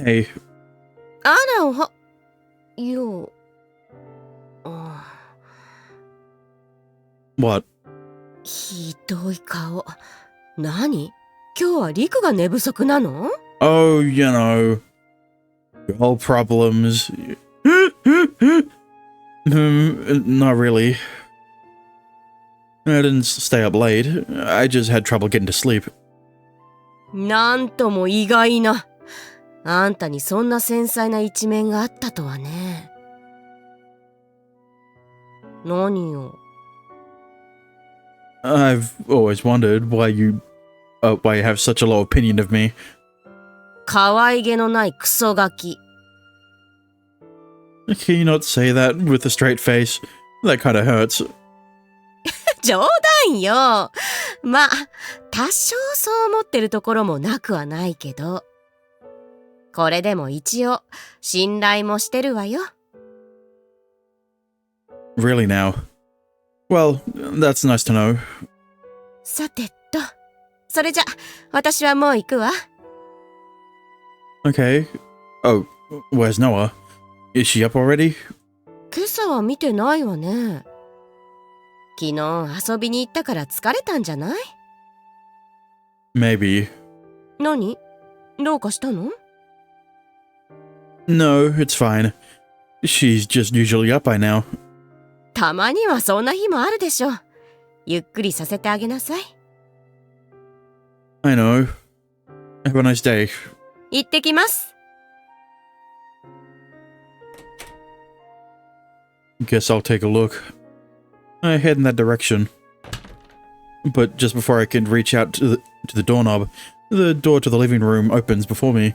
Hey. あら、よ。What? ひどい顔。何？今日はリクが寝不足なの？ Oh, you know. Your whole problems. Not really. I didn't stay up late. I just had trouble getting to sleep. なんとも意外な。あんたにそんな繊細な一面があったとはね。何よ。I've always wondered why you have such a low opinion of me. 可愛げのないクソガキ。Can you not say that with a straight face? That kind of hurts. 冗談よ。まあ、多少そう思ってるところもなくはないけど。これでも一応、信頼もしてるわよ。Really now? Well, that's nice to know. さてと、それじゃ、私はもう行くわ。Okay. Oh, where's Noah? Is she up already? 今朝は見てないわね。昨日遊びに行ったから疲れたんじゃない？ Maybe. 何？どうかしたの？ No, it's fine. She's just usually up by now. たまにはそんな日もあるでしょ。ゆっくりさせてあげなさい。I know. Have a nice day. 行ってきます。Guess I'll take a look. I head in that direction. But just before I can reach out to the doorknob, the door to the living room opens before me.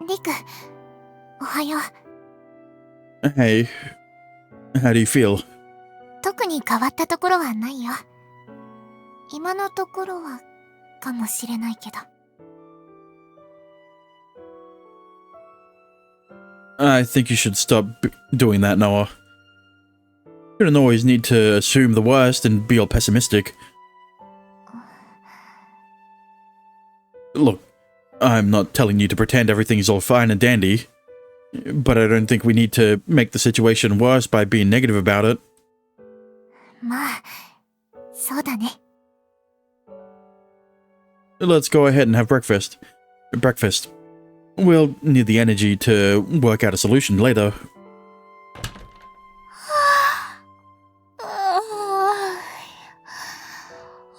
リク、おはよう。Hey, how do you feel? 特に変わったところはないよ。今のところはかもしれないけど。I think you should stop doing that, Noah. You don't always need to assume the worst and be all pessimistic. Look, I'm not telling you to pretend everything's all fine and dandy, but I don't think we need to make the situation worse by being negative about it. まあ、そうだね。Let's go ahead and have breakfast. We'll need the energy to work out a solution later.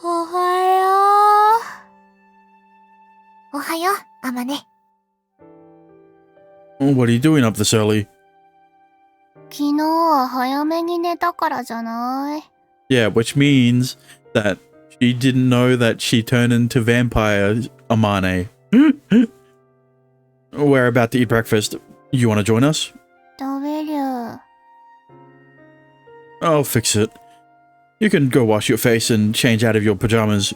おはよう。おはよう、あまね。What are you doing up this early? 昨日は早めに寝たからじゃない。Yeah, which means that she didn't know that she turned into vampire Amane. We're about to eat breakfast. You want to join us? 食べる。I'll fix it. You can go wash your face and change out of your pajamas.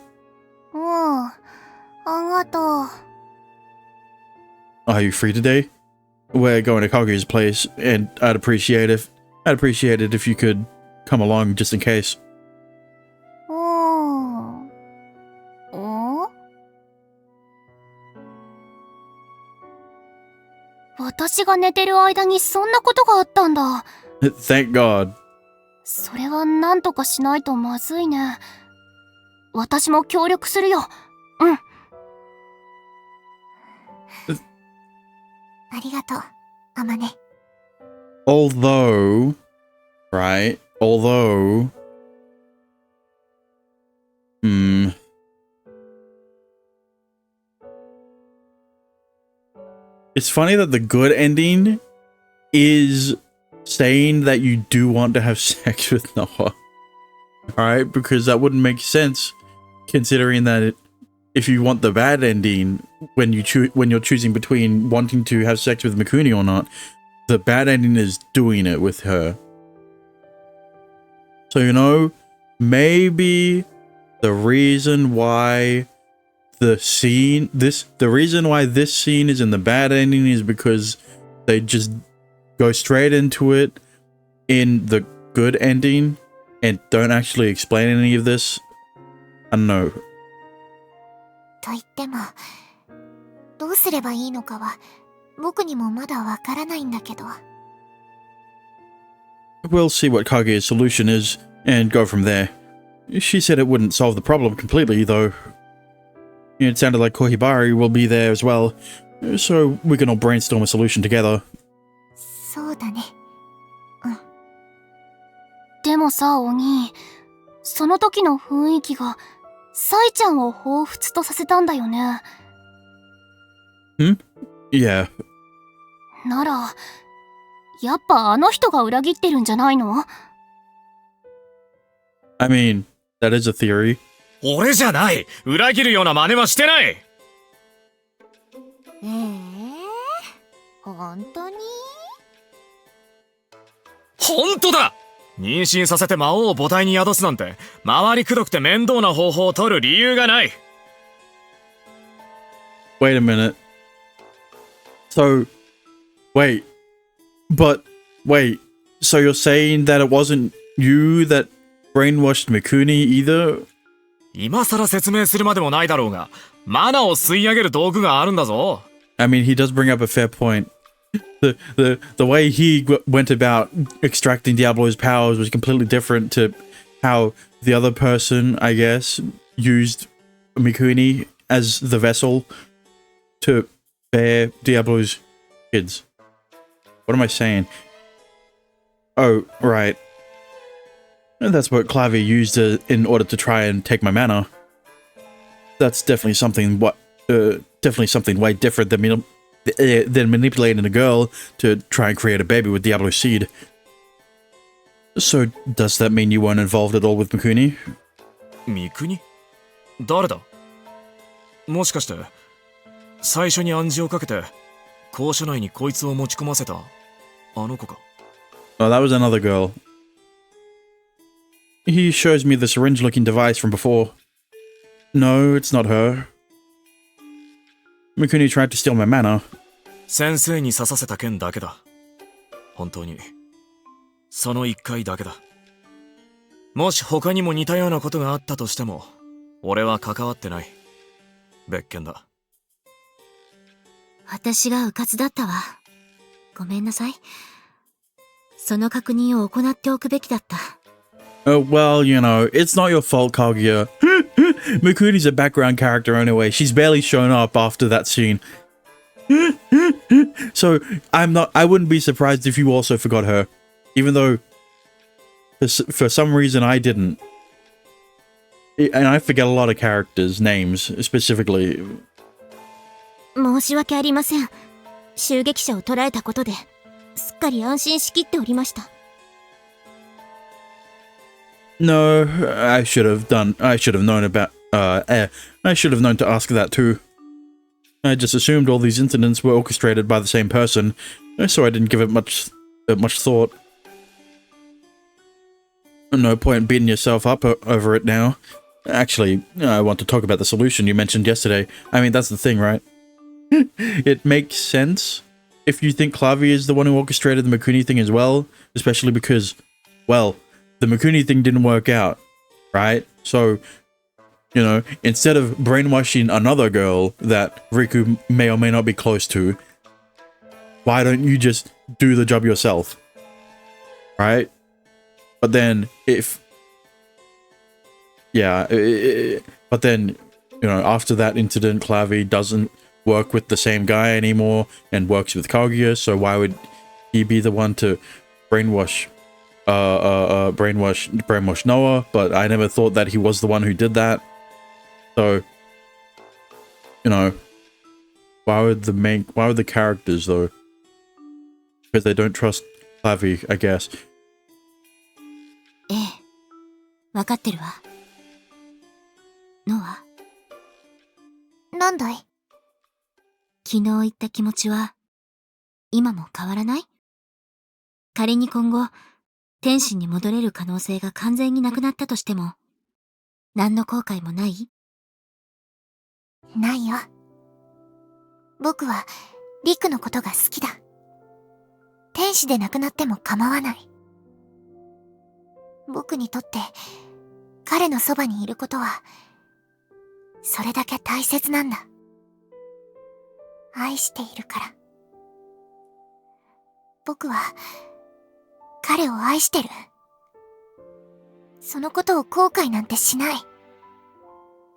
あがとう。Are you free today? We're going to Kaguya's place, and I'd appreciate it if you could come along just in case. 私が寝てる間にそんなことがあったんだ。Thank God. それはなんとかしないとまずいね。私も協力するよ。うん。ありがとう、あまね。Although, it's funny that the good ending is saying that you do want to have sex with Noah. Alright, because that wouldn't make sense considering that if you want the bad ending when you're choosing between wanting to have sex with Mikuni or not, the bad ending is doing it with her. So, you know, maybe the reason why this scene is in the bad ending is because they just go straight into it in the good ending and don't actually explain any of this. I don't know. と言っても、どどうすればいいのかは僕にもまだわからないんだけど。We'll see what Kaguya's solution is, and go from there. She said it wouldn't solve the problem completely, though. It sounded like Kohibari will be there as well, so we can all brainstorm a solution together. そうだね。でもさ、お兄、その時の雰囲気が、サイちゃんを彷彿とさせたんだよね。Yeah. なら、やっぱあの人が裏切ってるんじゃないの？ I mean, that is a theory. 俺じゃない。裏切るような真似はしてない。本当に？本当だ。妊娠させて魔王を母体に宿すなんて、回りくどくて面倒な方法を取る理由がない。Wait a minute. So, wait. So you're saying that it wasn't you that brainwashed Mikuni either? 今更説明するまでもないだろうが、マナを吸い上げる道具があるんだぞ。I mean, he does bring up a fair point. The way he went about extracting Diablo's powers was completely different to how the other person, I guess, used Mikuni as the vessel to bear Diablo's kids. What am I saying? Oh, right. And that's what Clavi used in order to try and take my mana. That's definitely something way different than manipulating a girl to try and create a baby with Diablo's seed. So, does that mean you weren't involved at all with Mikuni? ミクニ？誰だ？もしかして、最初に暗示をかけて、校舎内にこいつを持ち込ませた、あの子か。Oh, that was another girl. He shows me the syringe-looking device from before. No, it's not her. Mikuni tried to steal my mana. 先生に刺させた件だけだ。本当に。その一回だけだ。もし他にも似たようなことがあったとしても、俺は関わってない。別件だ。私が迂闊だったわ。ごめんなさい。その確認を行っておくべきだった。Oh, well, you know, it's not your fault, Kaguya. Mikuni's a background character anyway. She's barely shown up after that scene. So, I wouldn't be surprised if you also forgot her. Even though, for some reason, I didn't. And I forget a lot of characters' names, specifically. 申し訳ありません。襲撃者を捕らえたことで、すっかり安心しきっておりました。No, I should have known to ask that too. I just assumed all these incidents were orchestrated by the same person, so I didn't give it much thought. No point beating yourself up over it now. Actually, I want to talk about the solution you mentioned yesterday. I mean, that's the thing, right? It makes sense if you think Clavi is the one who orchestrated the Mikuni thing as well, especially because, well, the Mikuni thing didn't work out, right? So, you know, instead of brainwashing another girl that Riku may or may not be close to, why don't you just do the job yourself, right? But then but then, you know, after that incident, Clavi doesn't work with the same guy anymore and works with Kaguya, so why would he be the one to brainwash Noah? But I never thought that he was the one who did that. So, you know, why would the characters though? Because they don't trust Clavi, I guess. ええ、わかってるわ。ノア、なんだい？昨日言った気持ちは、今も変わらない？仮に今後、天使に戻れる可能性が完全になくなったとしても、何の後悔もない？ないよ。僕は、リクのことが好きだ。天使でなくなっても構わない。僕にとって、彼のそばにいることは、それだけ大切なんだ。愛しているから。僕は彼を愛してる。そのことを後悔なんてしない。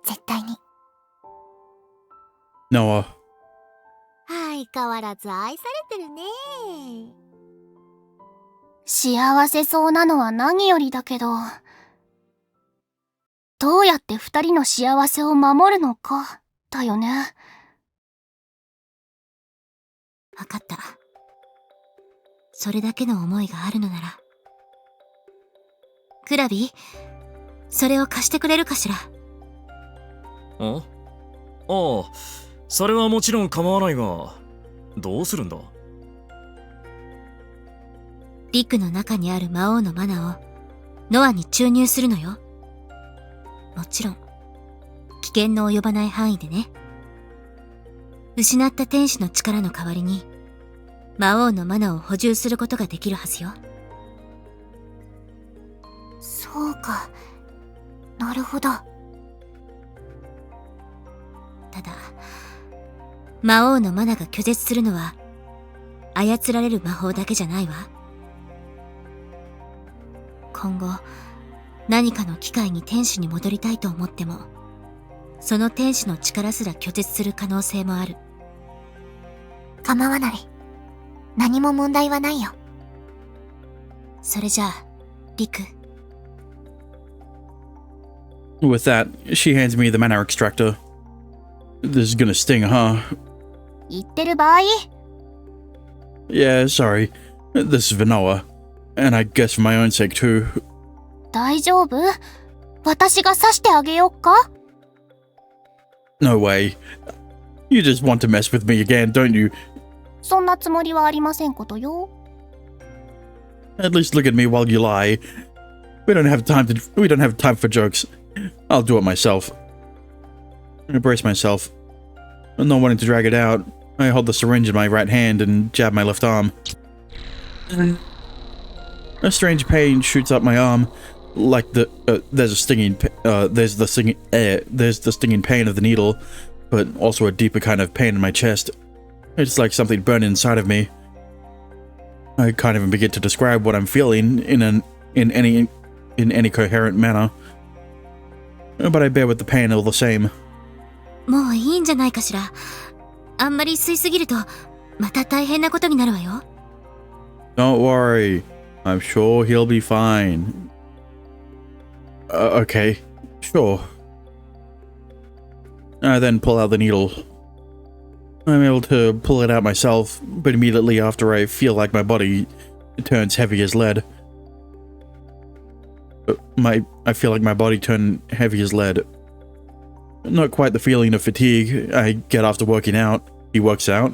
絶対に。Noah. 相変わらず愛されてるね。幸せそうなのは何よりだけど、どうやって二人の幸せを守るのか、だよね。わかった。それだけの思いがあるのなら。クラビ、それを貸してくれるかしら。ああ、それはもちろん構わないが、どうするんだ？リクの中にある魔王のマナをノアに注入するのよ。もちろん、危険の及ばない範囲でね。失った天使の力の代わりに、魔王のマナを補充することができるはずよ。そうか。なるほど。ただ、魔王のマナが拒絶するのは、操られる魔法だけじゃないわ。今後、何かの機会に天使に戻りたいと思っても、その天使の力すら拒絶する可能性もある。構わない。何も問題はないよ。それじゃあ、リク。With that, she hands me the mana extractor. This is gonna sting, huh? 言ってる場合？ Yeah, sorry. This is Vanoa. And I guess for my own sake too. 大丈夫？私が刺してあげよっか？ No way. You just want to mess with me again, don't you? そんなつもりはありませんことよ。At least look at me while you lie. We don't have time for jokes. I'll do it myself. I brace myself. Not wanting to drag it out, I hold the syringe in my right hand and jab my left arm. A strange pain shoots up my arm, like there's the stinging pain of the needle, but also a deeper kind of pain in my chest. It's like something burned inside of me. I can't even begin to describe what I'm feeling in any coherent manner. But I bear with the pain all the same. もういいんじゃないかしら。あんまり吸いすぎると、また大変なことになるわよ。Don't worry. I'm sure he'll be fine. Okay. Sure. I then pull out the needle. I'm able to pull it out myself, but immediately after I feel like my body turns heavy as lead. I feel like my body turned heavy as lead. Not quite the feeling of fatigue I get after working out. He works out.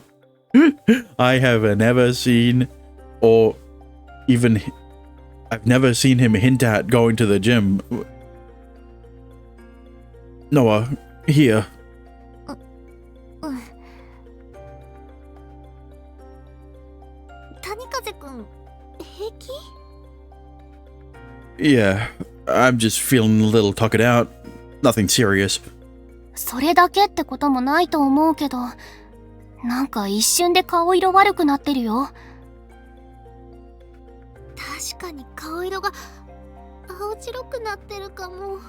I have never seen I've never seen him hint at going to the gym. Noah, here. 谷風くん、平気？ Yeah, I'm just feeling a little tuckered out. Nothing serious. それだけってこともないと思うけど、なんか一瞬で顔色悪くなってるよ。確かに顔色が青白くなってるかも。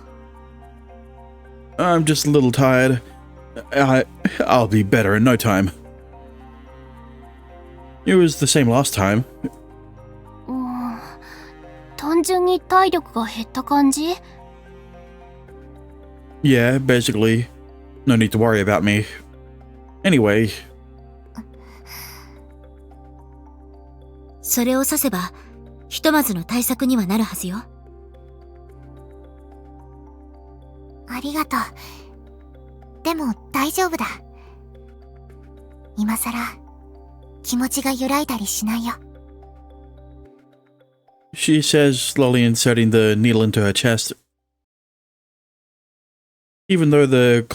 I'm just a little tired. I'll be better in no time. It was the same last time. 単純に体力が減った感じ？ Yeah, basically. No need to worry about me. Anyway. それを刺せば、ひとまずの対策にはなるはずよ。ありがとう。でも大丈夫だ。今さら気持ちが揺らいだりしないよ。She says, slowly inserting the needle into her chest. Even though the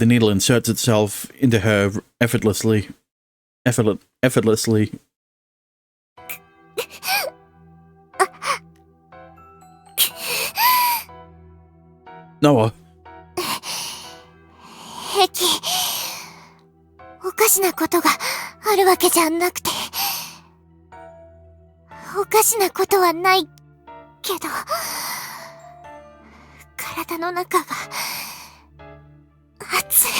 needle inserts itself into her effortlessly. Noah. 平気。おかしなことがあるわけじゃなくて。おかしなことはないけど、体の中が熱い。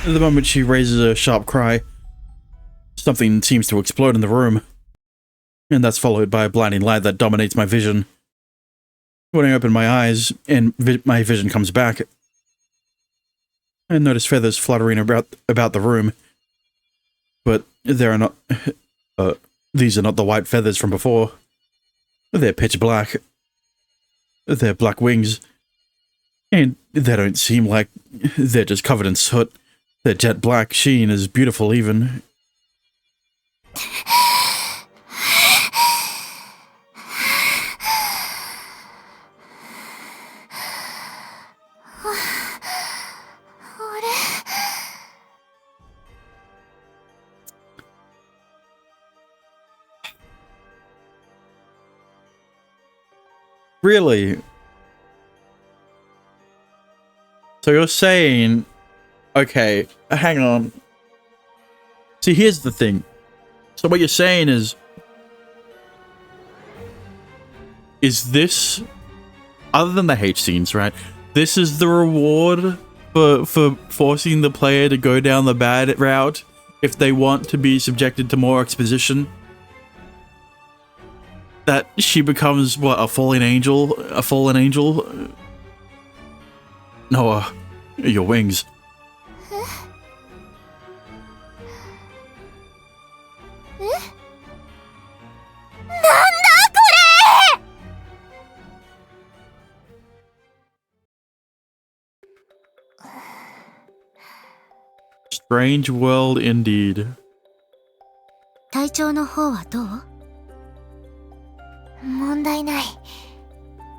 At the moment she raises a sharp cry, something seems to explode in the room, and that's followed by a blinding light that dominates my vision. When I open my eyes and my vision comes back, I notice feathers fluttering about the room, but there are not. These are not the white feathers from before. They're pitch black. They're black wings, and they don't seem like they're just covered in soot. Their jet black sheen is beautiful even. Really? So you're saying... Okay, hang on. See, here's the thing. So what you're saying is this, other than the H scenes, right? This is the reward for forcing the player to go down the bad route if they want to be subjected to more exposition? That she becomes, what, a fallen angel? A fallen angel? Noah, your wings. Strange world indeed. 体調の方はどう？問題ない。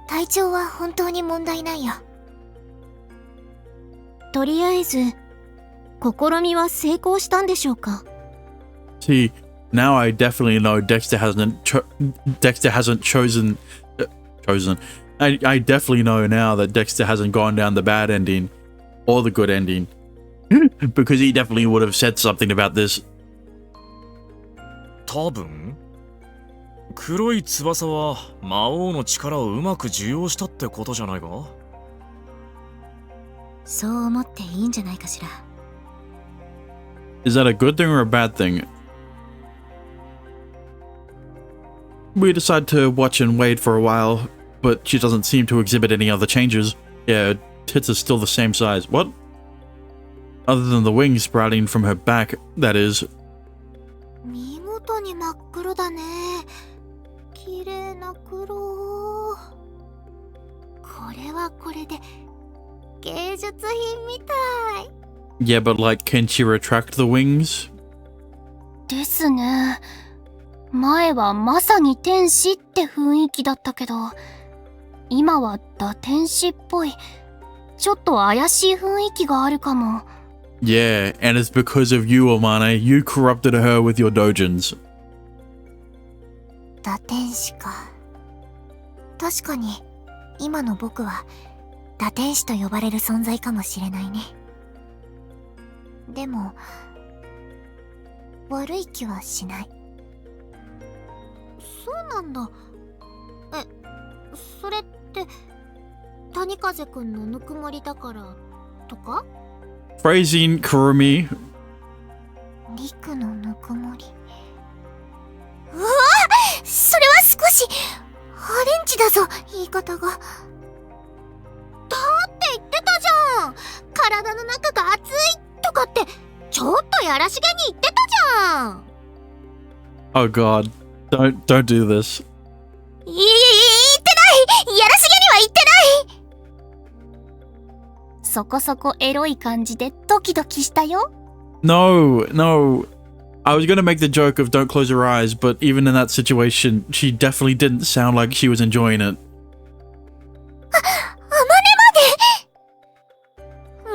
体調は本当に問題ないよ。とりあえず、試みは成功したんでしょうか？ See, now I definitely know Dexter hasn't chosen. I definitely know now that Dexter hasn't gone down the bad ending or the good ending. Because he definitely would have said something about this. 多分黒い翼は魔王の力をうまく受容したってことじゃないか？そう思っていいんじゃないかしら。Is that a good thing or a bad thing? We decide to watch and wait for a while, but she doesn't seem to exhibit any other changes. Yeah, tits are still the same size. What? Other than the wings sprouting from her back, that is. 見事に真っ黒だね。綺麗な黒。これはこれで芸術品みたい。Yeah, but like, can she retract the wings? ですね。前はまさに天使って雰囲気だったけど、今は堕天使っぽい。ちょっと怪しい雰囲気があるかも。Yeah, and it's because of you, Omane. You corrupted her with your dojins. 堕天使か。確かに、今の僕は堕天使と呼ばれる存在かもしれないね。でも、悪い気はしない。そうなんだ。それって谷風くんのぬくもりだからとか？ Phrasing, Kurumi. リクのぬくもり。うわ！それは少しアレンジだぞ、言い方が。だって言ってたじゃん。体の中が熱いとかってちょっとやらしげに言ってたじゃん。Oh god. Don't do this. 言ってない！やらしげには言ってない！そこそこエロい感じでドキドキしたよ。No. I was gonna make the joke of don't close your eyes, but even in that situation, she definitely didn't sound like she was enjoying it. あまねまで！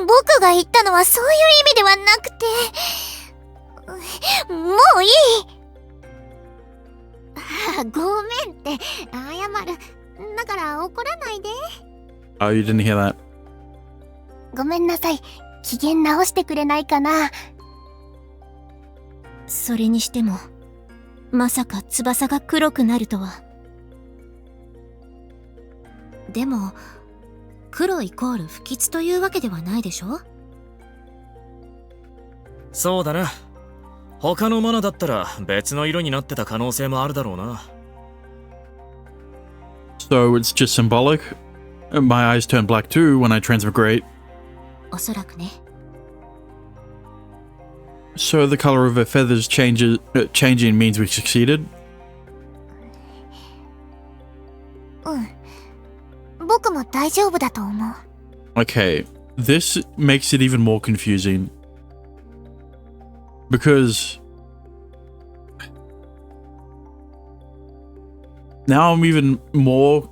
僕が言ったのはそういう意味ではなくて。もういい。ごめんって謝る。だから怒らないで。Oh, you didn't hear that. ごめんなさい。機嫌直してくれないかな。それにしても、まさか翼が黒くなるとは。でも、黒イコール不吉というわけではないでしょ？そうだな。他のマナだったら別の色になってた可能性もあるだろうな。So it's just symbolic? My eyes turn black too when I transmigrate. おそらくね。So the color of her feathers changing means we succeeded? 僕も大丈夫だと思う。Okay, this makes it even more confusing. Because now I'm even more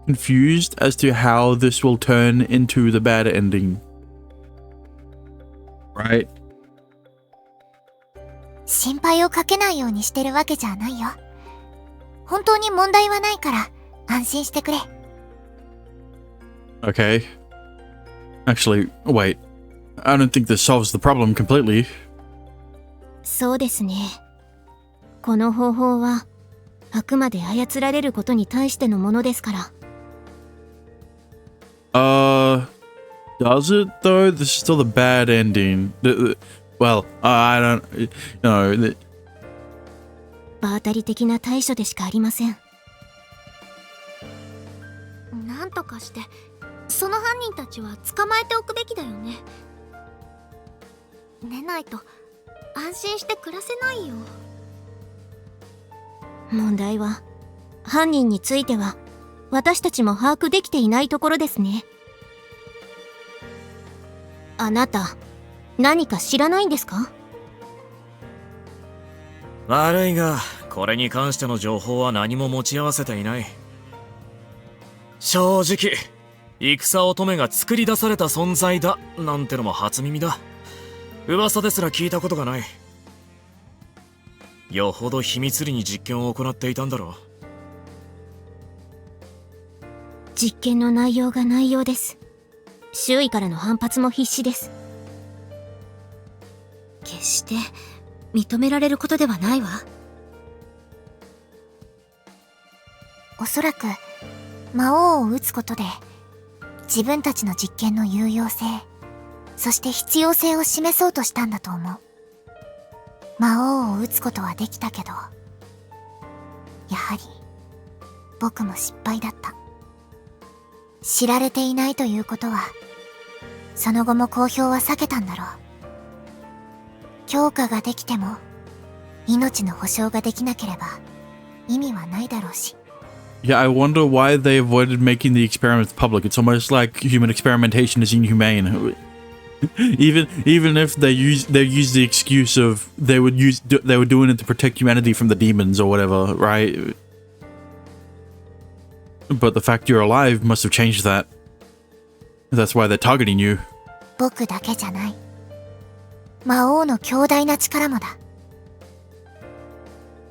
confused as to how this will turn into the bad ending. Right? 心配をかけないようにしてるわけじゃないよ。本当に問題はないから安心してくれ。Okay. Actually, wait. I don't think this solves the problem completely. そうですね。この方法は、あくまで操られることに対してのものですから。Does it though? This is still the bad ending. Well, I don't know. 場当たり的な対処でしかありません。なんとかしてその犯人たちは捕まえておくべきだよね。でないと安心して暮らせないよ。問題は、犯人については、私たちも把握できていないところですね。あなた、何か知らないんですか？悪いが、これに関しての情報は何も持ち合わせていない。正直、戦乙女が作り出された存在だなんてのも初耳だ。噂ですら聞いたことがない。よほど秘密裏に実験を行っていたんだろう。実験の内容が内容です。周囲からの反発も必至です。決して認められることではないわ。おそらく魔王を撃つことで自分たちの実験の有用性、そして必要性を示そうとしたんだと思う。魔王を撃つことはできたけど、やはり僕も失敗だった。知られていないということは、その後も公表は避けたんだろう。強化ができても命の保証ができなければ意味はないだろうし。Yeah, I wonder why they avoided making the experiments public. It's almost like human experimentation is inhumane. Even if they use the excuse of they were doing it to protect humanity from the demons or whatever, right? But the fact you're alive must have changed that. That's why they're targeting you. 僕だけじゃない。魔王の強大な力もだ。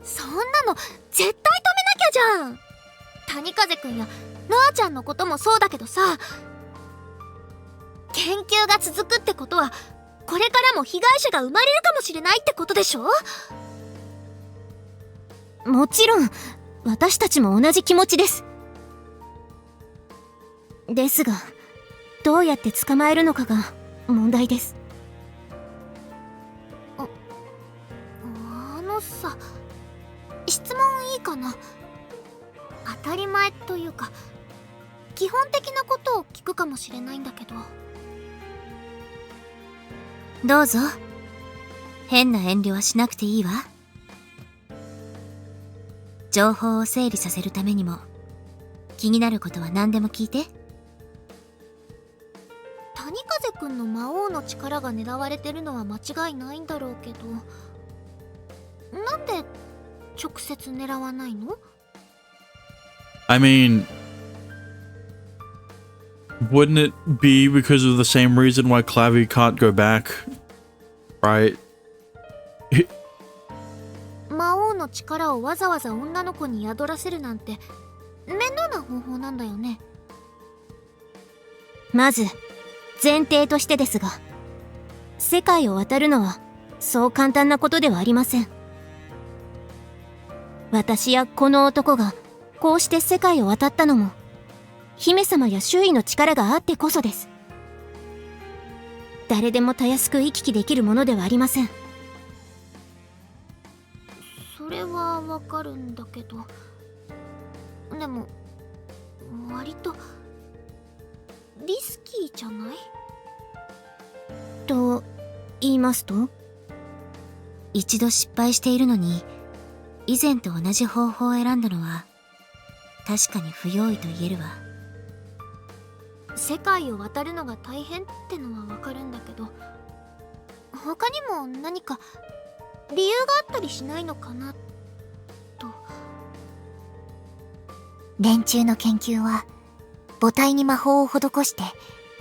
そんなの絶対止めなきゃじゃん。谷風くんやノアちゃんのこともそうだけどさ、研究が続くってことはこれからも被害者が生まれるかもしれないってことでしょ？もちろん私たちも同じ気持ちです。ですが、どうやって捕まえるのかが問題です。あのさ、質問いいかな？当たり前というか基本的なことを聞くかもしれないんだけど。どうぞ。変な遠慮はしなくていいわ。情報を整理させるためにも気になることは何でも聞いて。谷風くんの魔王の力が狙われてるのは間違いないんだろうけど、なんで直接狙わないの？ I mean, Wouldn't it be because of the same reason why Clavy can't go back? Right? 魔王の力をわざわざ女の子に宿らせるなんて面倒な方法なんだよね。まず前提としてですが、世界を渡るのはそう簡単なことではありません。私やこの男がこうして世界を渡ったのも姫様や周囲の力があってこそです。誰でもたやすく行き来できるものではありません。それはわかるんだけど、でも割とリスキーじゃない？と言いますと、一度失敗しているのに以前と同じ方法を選んだのは確かに不用意と言えるわ。世界を渡るのが大変ってのはわかるんだけど、他にも何か理由があったりしないのかなと。連中の研究は母体に魔法を施して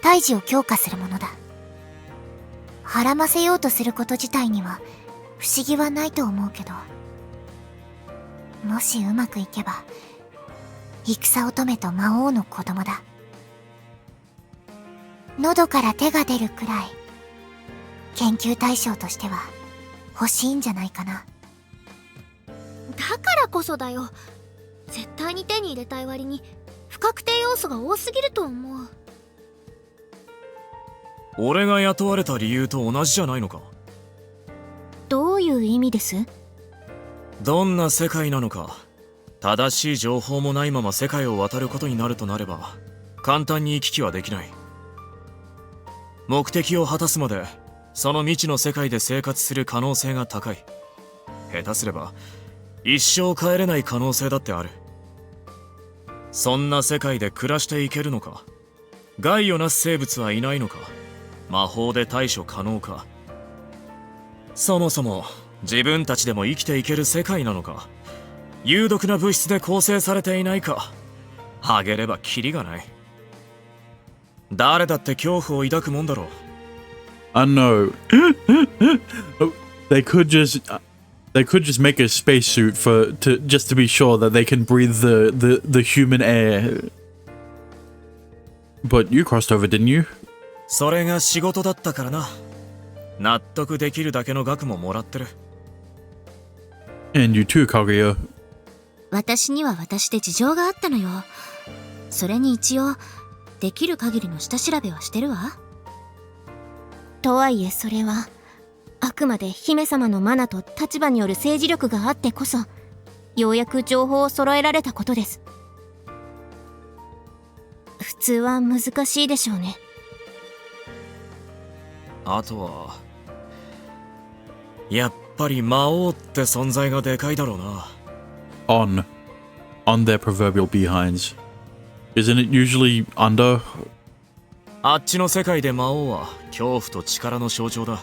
胎児を強化するものだ。はらませようとすること自体には不思議はないと思うけど、もしうまくいけば戦乙女と魔王の子供だ。喉から手が出るくらい研究対象としては欲しいんじゃないかな。だからこそだよ。絶対に手に入れたい割に不確定要素が多すぎると思う。俺が雇われた理由と同じじゃないのか。どういう意味です？どんな世界なのか、正しい情報もないまま世界を渡ることになるとなれば簡単に行き来はできない。目的を果たすまでその未知の世界で生活する可能性が高い。下手すれば一生帰れない可能性だってある。そんな世界で暮らしていけるのか。害をなす生物はいないのか。魔法で対処可能か。そもそも自分たちでも生きていける世界なのか。有毒な物質で構成されていないか。あげればキリがない。誰だって恐怖を抱くもんだろう。I know. They could just make a spacesuit just to be sure that they can breathe the human air. But you crossed over, didn't you? それが仕事だったからな。納得できるだけの額ももらってる。And you too, Kaguya. 私には私で事情があったのよ。それに一応できる限りの下調べはしてるわ。とはいえそれはあくまで姫様のマナと立場による政治力があってこそようやく情報を揃えられたことです。普通は難しいでしょうね。あとはやっぱり魔王って存在がでかいだろうな。On their proverbial behinds. Isn't it usually under? あっちの世界で魔王は恐怖と力の象徴だ。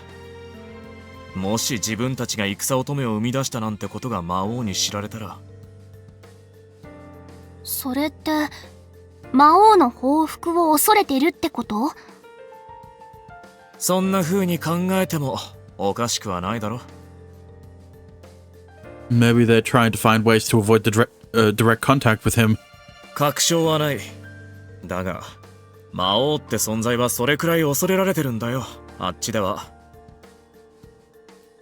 もし自分たちが戦乙女を生み出したなんてことが魔王に知られたら。それって魔王の報復を恐れてるってこと？そんな風に考えてもおかしくはないだろ。Maybe they're trying to find ways to avoid the direct contact with him. 確証はない。だが魔王って存在はそれくらい恐れられてるんだよ、あっちでは。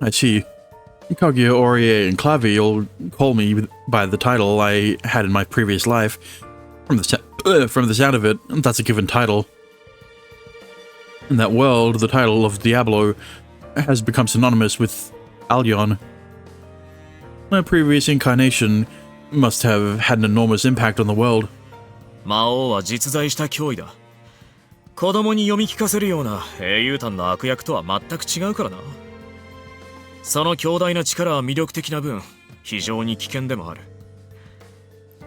I see. Kaguya, Orie, and Clavi all call me by the title I had in my previous life. From the sound of it, that's a given title. In that world, the title of Diablo has become synonymous with Allion. My previous incarnation must have had an enormous impact on the world. 魔王は実在した脅威だ。子供に読み聞かせるような英雄譚の悪役とは全く違うからな。その強大な力は魅力的な分、非常に危険でもある。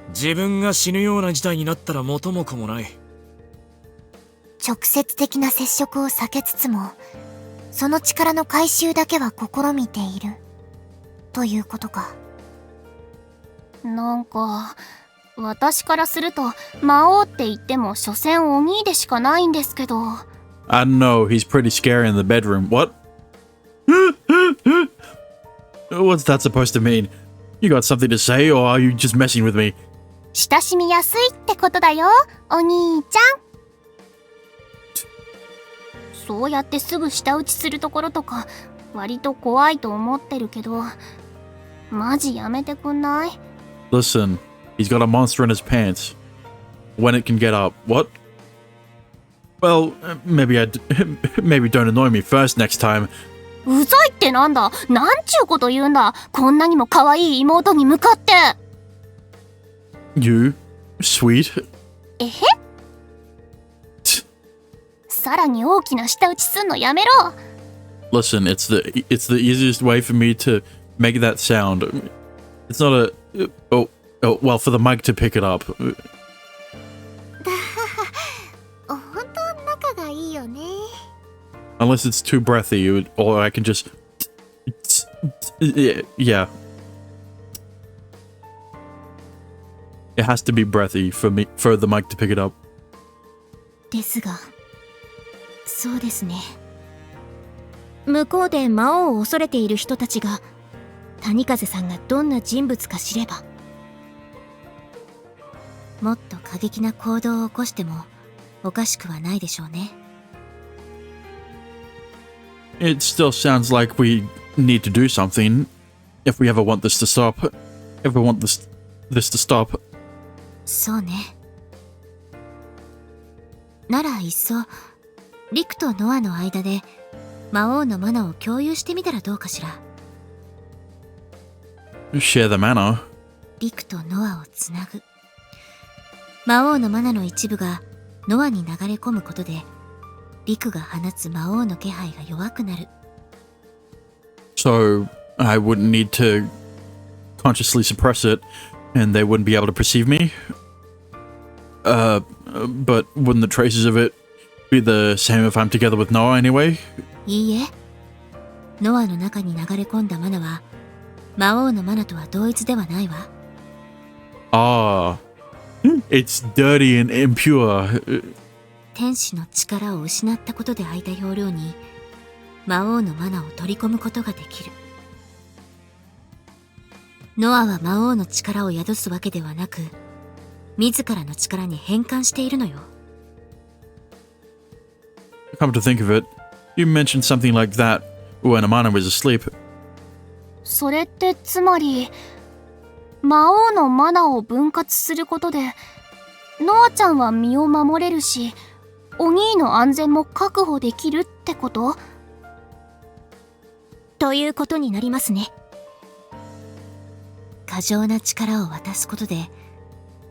自分が死ぬような事態になったら元も子もない。直接的な接触を避けつつも、その力の回収だけは試みているということか。なんか私からすると魔王って言っても所詮お兄でしかないんですけど。 I don't know, he's pretty scary in the bedroom. What? What's that supposed to mean? You got something to say, or are you just messing with me? 親しみやすいってことだよ、お兄ちゃん。そうやってすぐ舌打ちするところとか割と怖いと思ってるけど、マジやめてくんない？ Listen, he's got a monster in his pants. When it can get up. What? Well, maybe maybe don't annoy me first next time. うざいってなんだ、なんちゅうこと言うんだ、こんなにも可愛い妹に向かって。 You? Sweet? えへ？さらに大きな舌打ちすんのやめろ。 Listen, it's the easiest way for me to make that sound. It's not a well, for the mic to pick it up. 本当仲がいいよね。 Unless it's too breathy, or I can just yeah. It has to be breathy for the mic to pick it up. ですが、そうですね。向こうで魔王を恐れている人たちが、谷風さんがどんな人物か知れば、もっと過激な行動を起こしてもおかしくはないでしょうね。It still sounds like we need to do something if we ever want this to stop. If we want this to stop. そうね。ならいっそ、リクとノアの間で魔王のマナを共有してみたらどうかしら。Share the mana. リクとノアをつなぐ。魔王のマナの一部がノアに流れ込むことで、リクが放つ魔王の気配が弱くなる。So I wouldn't need to consciously suppress it, and they wouldn't be able to perceive me. But wouldn't the traces of it be the same if I'm together with Noah anyway? いいえ。ノアの中に流れ込んだマナは、魔王のマナとは同一ではないわ。Ah, it's dirty and impure. 天使の力を失ったことで空いた容量に魔王のマナを取り込むことができる。ノアは魔王の力を宿すわけではなく、自らの力に変換しているのよ。Come to think of it, you mentioned something like that when Amana was asleep. それってつまり魔王のマナを分割することでノアちゃんは身を守れるし、お兄の安全も確保できるってこと？ということになりますね。過剰な力を渡すことで、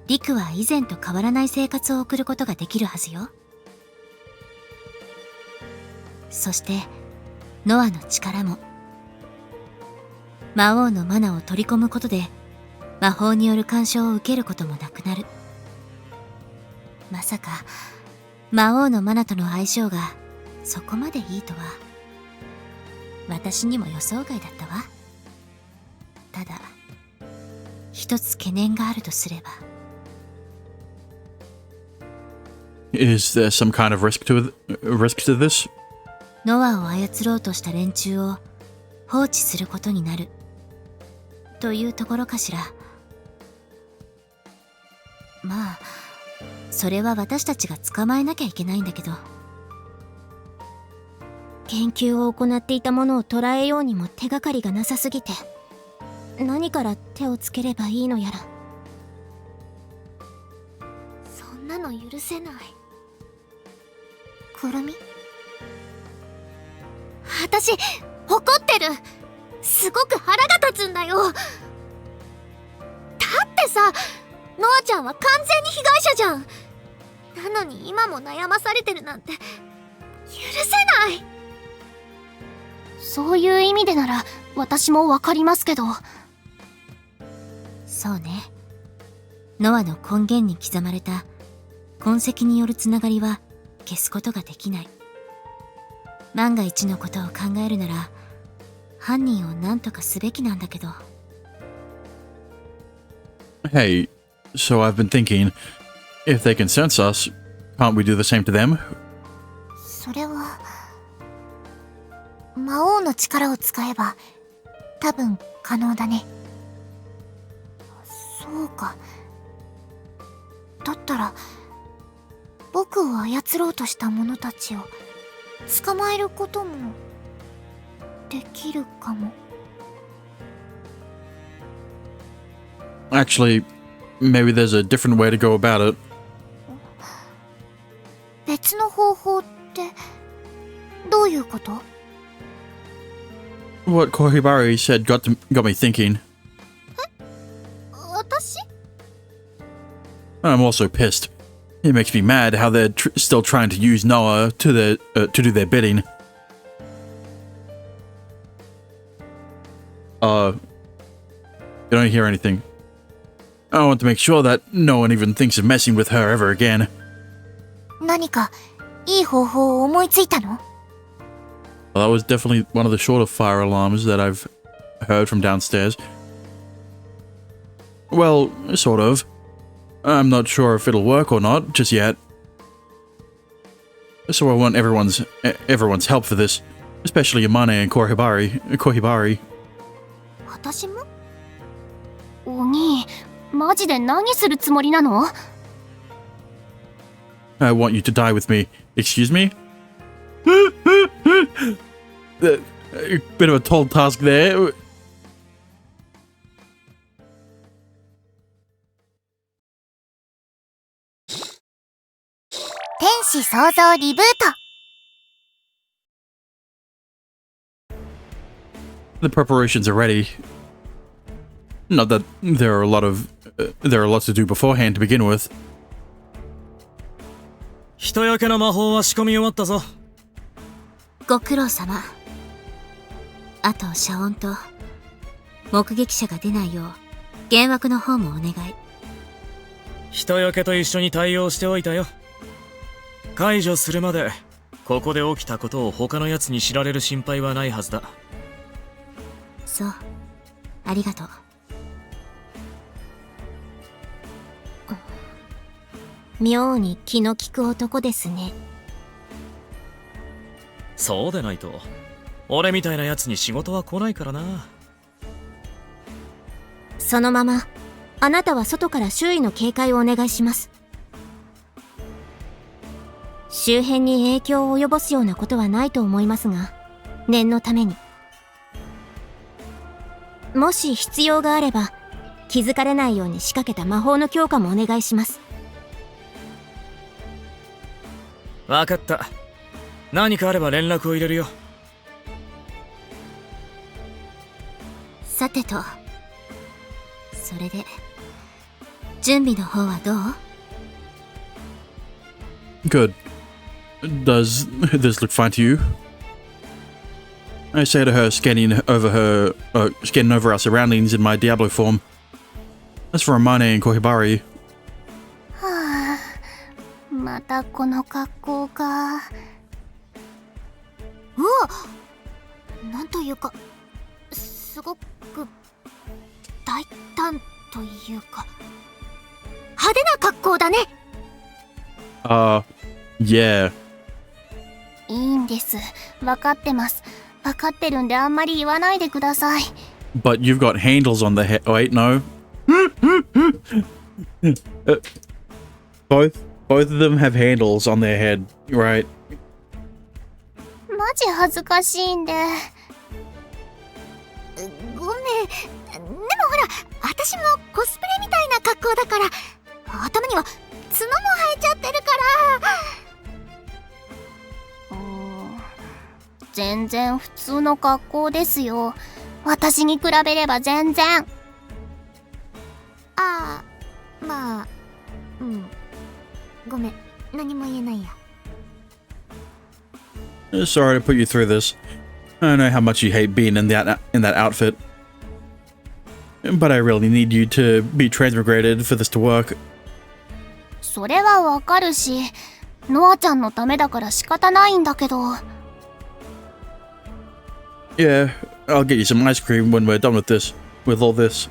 リクは以前と変わらない生活を送ることができるはずよ。そして、ノアの力も、魔王のマナを取り込むことで、魔法による干渉を受けることもなくなる。まさか、魔王のマナとの相性がそこまでいいとは、私にも予想外だったわ。ただ、一つ懸念があるとすれば。Is there some kind of risk to this? ノアを操ろうとした連中を放置することになる。というところかしら。まあ、それは私たちが捕まえなきゃいけないんだけど。研究を行っていたものを捕らえようにも手がかりがなさすぎて、何から手をつければいいのやら。そんなの許せない。くるみ？私怒ってる。すごく腹が立つんだよ。だってさ、ノアちゃんは完全に被害者じゃん。なのに今も悩まされてるなんて許せない。そういう意味でなら私もわかりますけど。そうね。ノアの根源に刻まれた痕跡によるつながりは消すことができない。万が一のことを考えるなら犯人を何とかすべきなんだけど。 Hey, so I've been thinking, if they can sense us, can't we do the same to them? それは魔王の力を使えば多分可能だね。そうか。だったら僕を操ろうとした者たちを捕まえることもできるかも。Actually, maybe there's a different way to go about it. 別の方法ってどういうこと？ What Kohibari said got me thinking. 私？ I'm also pissed. It makes me mad how they're still trying to use Noah to do their bidding. You don't hear anything. I want to make sure that no one even thinks of messing with her ever again. 何かいい方法を思いついたの？ Well, that was definitely one of the shorter fire alarms that I've heard from downstairs. Well, sort of. I'm not sure if it'll work or not just yet. So I want everyone's help for this, especially Yamane and Kohibari. 私も？お兄、マジで何するつもりなの？ I want you to die with me. Excuse me? A bit of a tall task there. 天使創造リブート。 The preparations are ready. Not that there are lots to do beforehand to begin with. 人よけの魔法は仕込み終わったぞ。ご苦労様。あと遮音と目撃者が出ないよう幻惑の方もお願い。人よけと一緒に対応しておいたよ。解除するまでここで起きたことを他のやつに知られる心配はないはずだ。そう、ありがとう。妙に気の利く男ですね。そうでないと俺みたいなやつに仕事は来ないからな。そのままあなたは外から周囲の警戒をお願いします。周辺に影響を及ぼすようなことはないと思いますが、念のために。もし必要があれば気づかれないように仕掛けた魔法の強化もお願いします。わかった。何かあれば連絡を入れるよ。さてと、それで準備の方はどう？ Good. Does this look fine to you? I say to her, scanning over our surroundings in my Diablo form. As for Amane and Kohibari, はあ、またこの格好か。うわ、なんというかすごく大胆というか派手な格好だね。yeah. いいんです、分かってます。分かってるんであんまり言わないでください。 But you've got handles on the head. Wait, no. Both of them have handles on their head, right? マジ恥ずかしいんで。ごめん。でもほら、私もコスプレみたいな格好だから、頭には角も生えちゃってるから。全然普通の格好ですよ。私に比べれば全然。ああ、まあ、うん。ごめん、何も言えないや。Sorry to put you through this. I know how much you hate being in that outfit. But I really need you to be transmigrated for this to work. それはわかるし、ノアちゃんのためだから仕方ないんだけど。Yeah, I'll get you some ice cream when we're done with all this.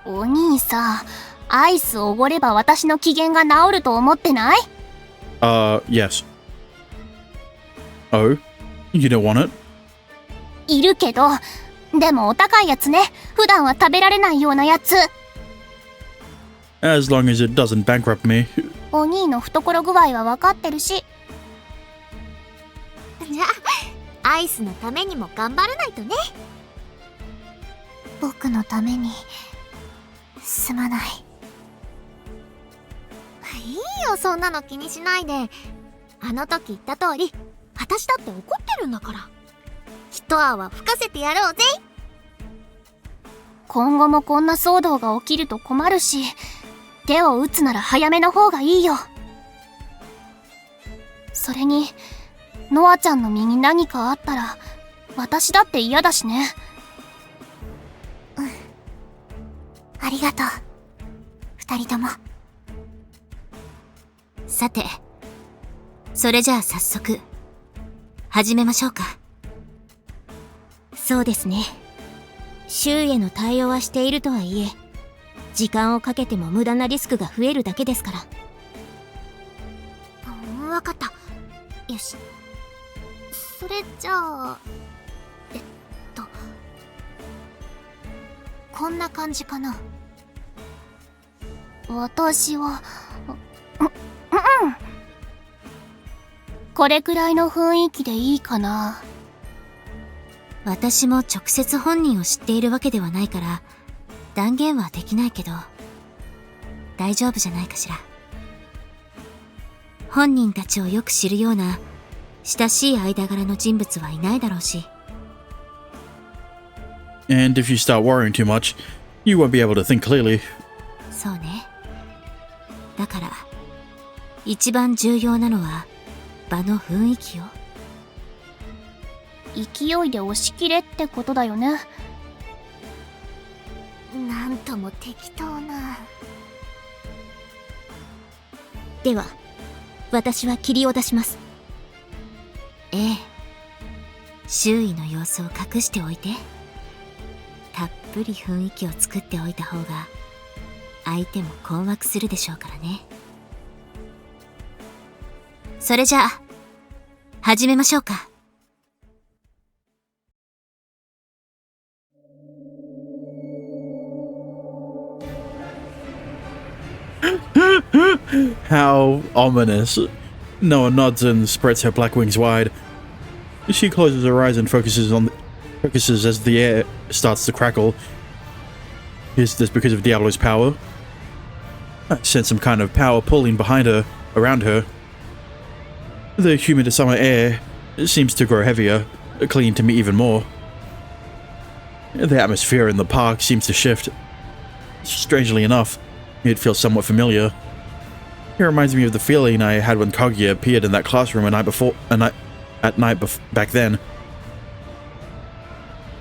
お兄さ、アイスおごれば私の機嫌が治ると思ってない？ Yes. Oh? You don't want it? いるけど、でもお高いやつね。普段は食べられないようなやつ。As long as it doesn't bankrupt me. お兄の懐具合は分かってるし。じゃあアイスのためにも頑張らないとね。僕のためにすまない。いいよ、そんなの気にしないで。あの時言った通り、私だって怒ってるんだから。一泡吹かせてやろうぜ。今後もこんな騒動が起きると困るし、手を打つなら早めの方がいいよ。それに、ノアちゃんの身に何かあったら、私だって嫌だしね。ありがとう。二人とも。さて、それじゃあ早速、始めましょうか。そうですね。周囲への対応はしているとはいえ、時間をかけても無駄なリスクが増えるだけですから。わかった。よし。それじゃあ、こんな感じかな。私は、これくらいの雰囲気でいいかな。私も直接本人を知っているわけではないから断言はできないけど、大丈夫じゃないかしら。本人たちをよく知るような親しい間柄の人物はいないだろうし。 And if you start worrying too much, you won't be able to think clearly. そうね。だから一番重要なのは場の雰囲気よ。勢いで押し切れってことだよね。なんとも適当な。では、私は霧を出します。ええ、周囲の様子を隠しておいて。たっぷり雰囲気を作っておいた方が相手も困惑するでしょうからね。それじゃあ始めましょうか。How ominous. Noah nods and spreads her black wings wide. She closes her eyes and focuses as the air starts to crackle. Is this because of Diablo's power? I sense some kind of power pulling around her. The humid summer air seems to grow heavier, clinging to me even more. The atmosphere in the park seems to shift. Strangely enough, it feels somewhat familiar. It reminds me of the feeling I had when Kaguya appeared in that classroom back then.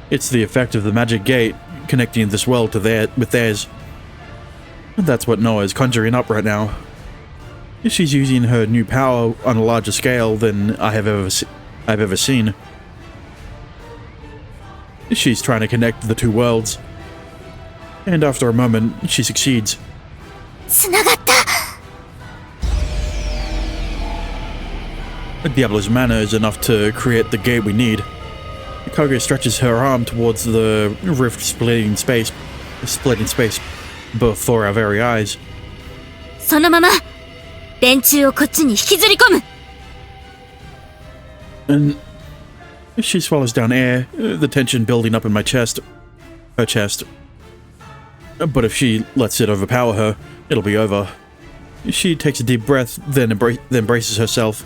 It's the effect of the magic gate connecting this world with theirs. That's what Noah is conjuring up right now. She's using her new power on a larger scale than I've ever seen. She's trying to connect the two worlds. And after a moment, she succeeds. つながった。 Diablo's mana is enough to create the gate we need. Kaguya stretches her arm towards the rift splitting space before our very eyes. そのまま連中をこっちに引きずり込む。 And she swallows down air, the tension building up in her chest. But if she lets it overpower her, it'll be over. She takes a deep breath, then braces herself.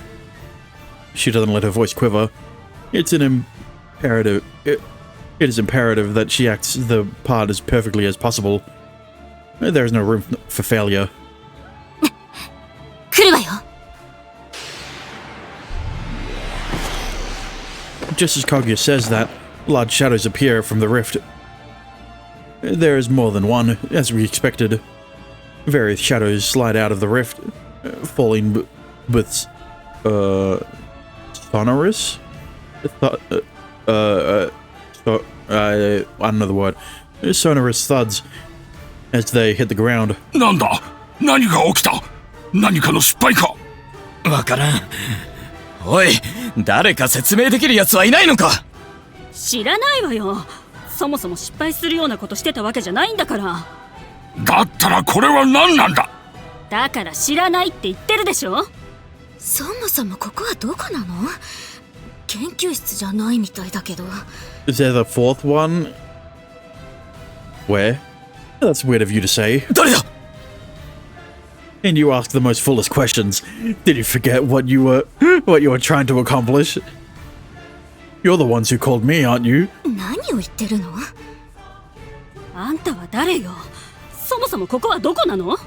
She doesn't let her voice quiver. It is imperative that she acts the part as perfectly as possible. There is no room for failure. 来るわよ。 Just as Kaguya says that, large shadows appear from the rift. There is more than one, as we expected. Various shadows slide out of the rift, falling with sonorous? I don't know the word. Sonorous thuds. as they hit the ground. なんだ、何が起きた？何かの失敗か？わからん。おい、誰か説明できるやつはいないのか？知らないわよ。そもそも失敗するようなことしてたわけじゃないんだから。だったらこれは何なんだ？だから知らないって言ってるでしょ。そもそもここはどこなの？研究室じゃないみたいだけど。Is there the fourth one? Where? That's weird of you to say. 誰だ？ And you ask the most foolish questions. Did you forget what you were trying to accomplish? You're the ones who called me, aren't you? 何を言ってるの？あんたは誰よ。そもそもここはどこなの？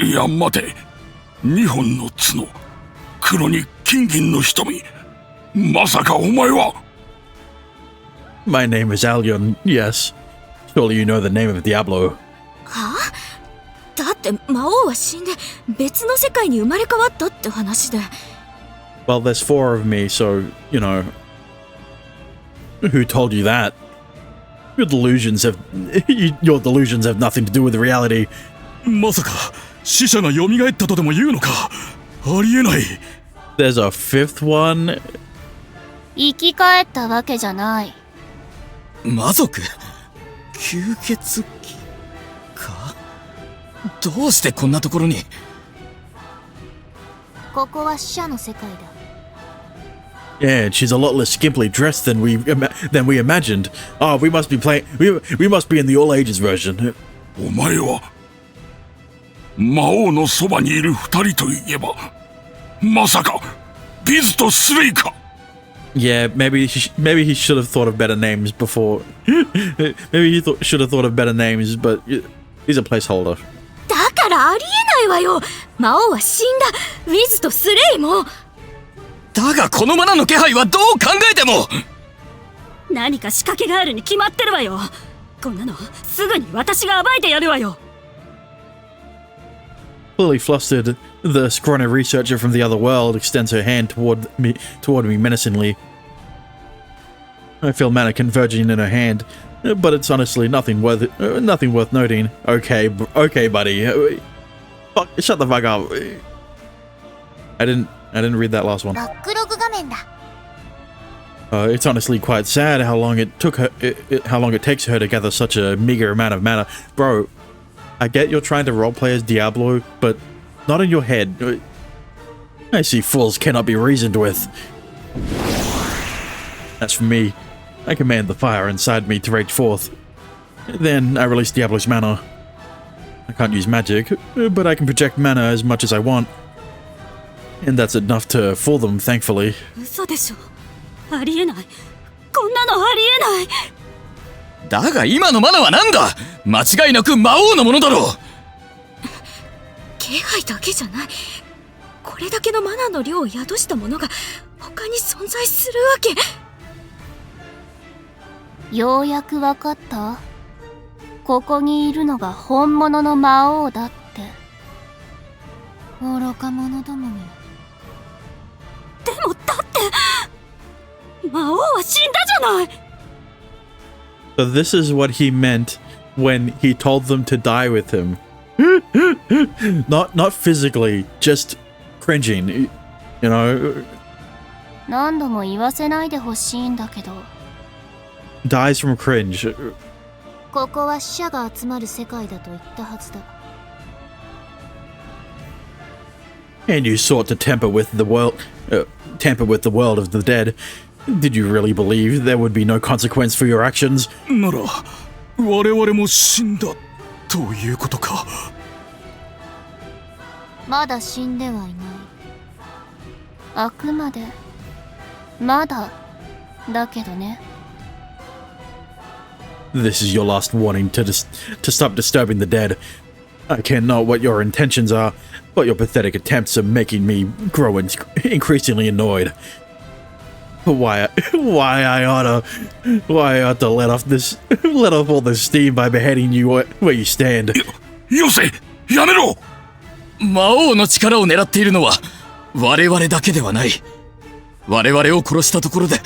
いや待て、2本の角、黒に金銀の瞳、まさかお前は。 My name is Allion, yes. Surely you know the name of Diablo. はあ？だって魔王は死んで別の世界に生まれ変わったって話で。Well, there's 4 of me, so, you know. Who told you that? Your delusions have nothing to do with reality. まさか死者が蘇ったとでも言うのか？ありえない。 There's a 5th one. 生き返ったわけじゃない。魔族？吸血鬼か？どうしてこんなところに？ここは死者の世界だ。 Yeah, and she's a lot less skimpily dressed than we imagined. Oh, we must be in the all ages version. お前は魔王のそばにいる2人といえば、まさかビズとスレイか？ Yeah, maybe he should have thought of better names before. Maybe he should have thought of better names, but he's a placeholder. だからありえないわよ。魔王は死んだ。ウィズとスレイも。だがこのマナの気配はどう考えても。何か仕掛けがあるに決まってるわよ。こんなのすぐに私が暴いてやるわよ。Fully flustered, the scrawny researcher from the other world extends her hand toward me menacingly. I feel mana converging in her hand, but it's honestly nothing worth noting. Okay, buddy. Fuck, shut the fuck up. I didn't read that last one. ロックログ画面だ。 It's honestly quite sad how long it takes her to gather such a meager amount of mana. Bro, I get you're trying to roleplay as Diablo, but not in your head. I see fools cannot be reasoned with. As for me, I command the fire inside me to rage forth. Then I release Diablo's mana. I can't use magic, but I can project mana as much as I want. And that's enough to fool them, thankfully. 嘘でしょ。ありえない。こんなのありえない。だが今のマナは何だ？間違いなく魔王のものだろう。気配だけじゃない。これだけのマナの量を宿したものが他に存在するわけ。ようやくわかった？ここにいるのが本物の魔王だって。愚か者どもに。でもだって魔王は死んだじゃない。So this is what he meant when he told them to die with him. Not physically, just cringing, you know. 何度も言わせないでほしいんだけど。Dies from cringe. ここは死者が集まる世界だと言ったはずだ。And you sought to tamper with the world of the dead. Did you really believe there would be no consequence for your actions? なら我々も死んだということか。まだ死んではいない。あくまでまだだけどね。This is your last warning to stop disturbing the dead. I care not what your intentions are, but your pathetic attempts are making me grow increasingly annoyed. Why I ought to let off all this steam by beheading you where you stand. よせ、やめろ。魔王の力を狙っているのは我々だけではない。我々を殺したところで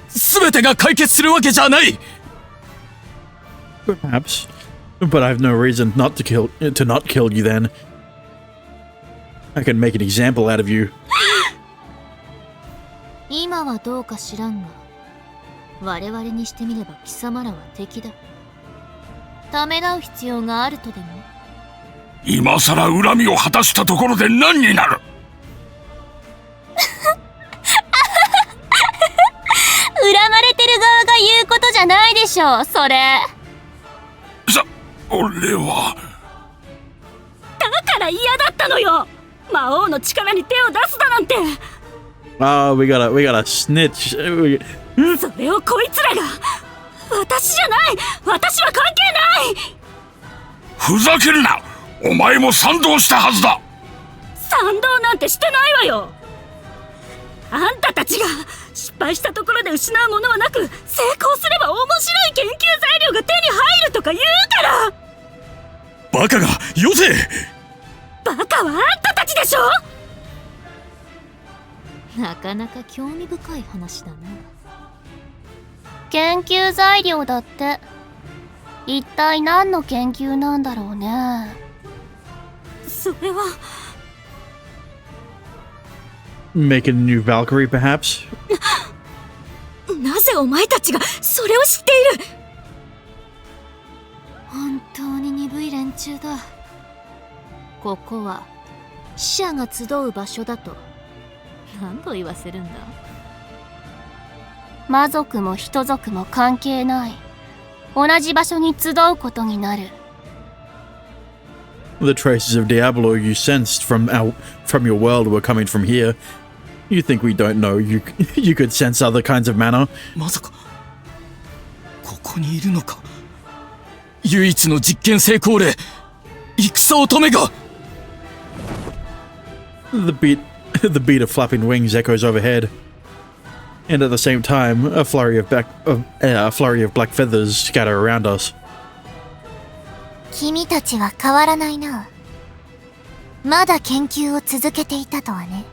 全てが解決するわけじゃない。Perhaps, But I have no reason not to not kill you then. I can make an example out of you. 今はどうか知らんが、我々にしてみれば貴様らは敵だ。ためらう必要があるとでも？今さら恨みを果たしたところで何になる。恨まれてる側が言うことじゃないでしょ、それ。俺は。だから嫌だったのよ。魔王の力に手を出すだなんて。Oh, we gotta snitch. それをこいつらが。私じゃない。私は関係ない。ふざけるな。お前も賛同したはずだ。賛同なんてしてないわよ。あんたたちが失敗したところで失うものはなく、成功すれば面白い研究材料が手に入るとか言うから。バカがよせ。バカはあんたたちでしょ。なかなか興味深い話だな。研究材料だって。一体何の研究なんだろうね。それは。Make a new Valkyrie, perhaps? なぜお前たちがそれを知っている？本当に鈍い連中だ。ここは死者が集う場所だと何度言わせるんだ。魔族も人族も関係ない。同じ場所に集うことになる。The traces of Diablo you sensed from your world were coming from here. You think we don't know you could sense other kinds of mana? まさかここにいるのか。唯一の実験成功例、戦乙女が。The beat of flapping wings echoes overhead, and at the same time, a flurry of black feathers scatter around us. 君たちは変わらないな。まだ研究を続けていたとはね。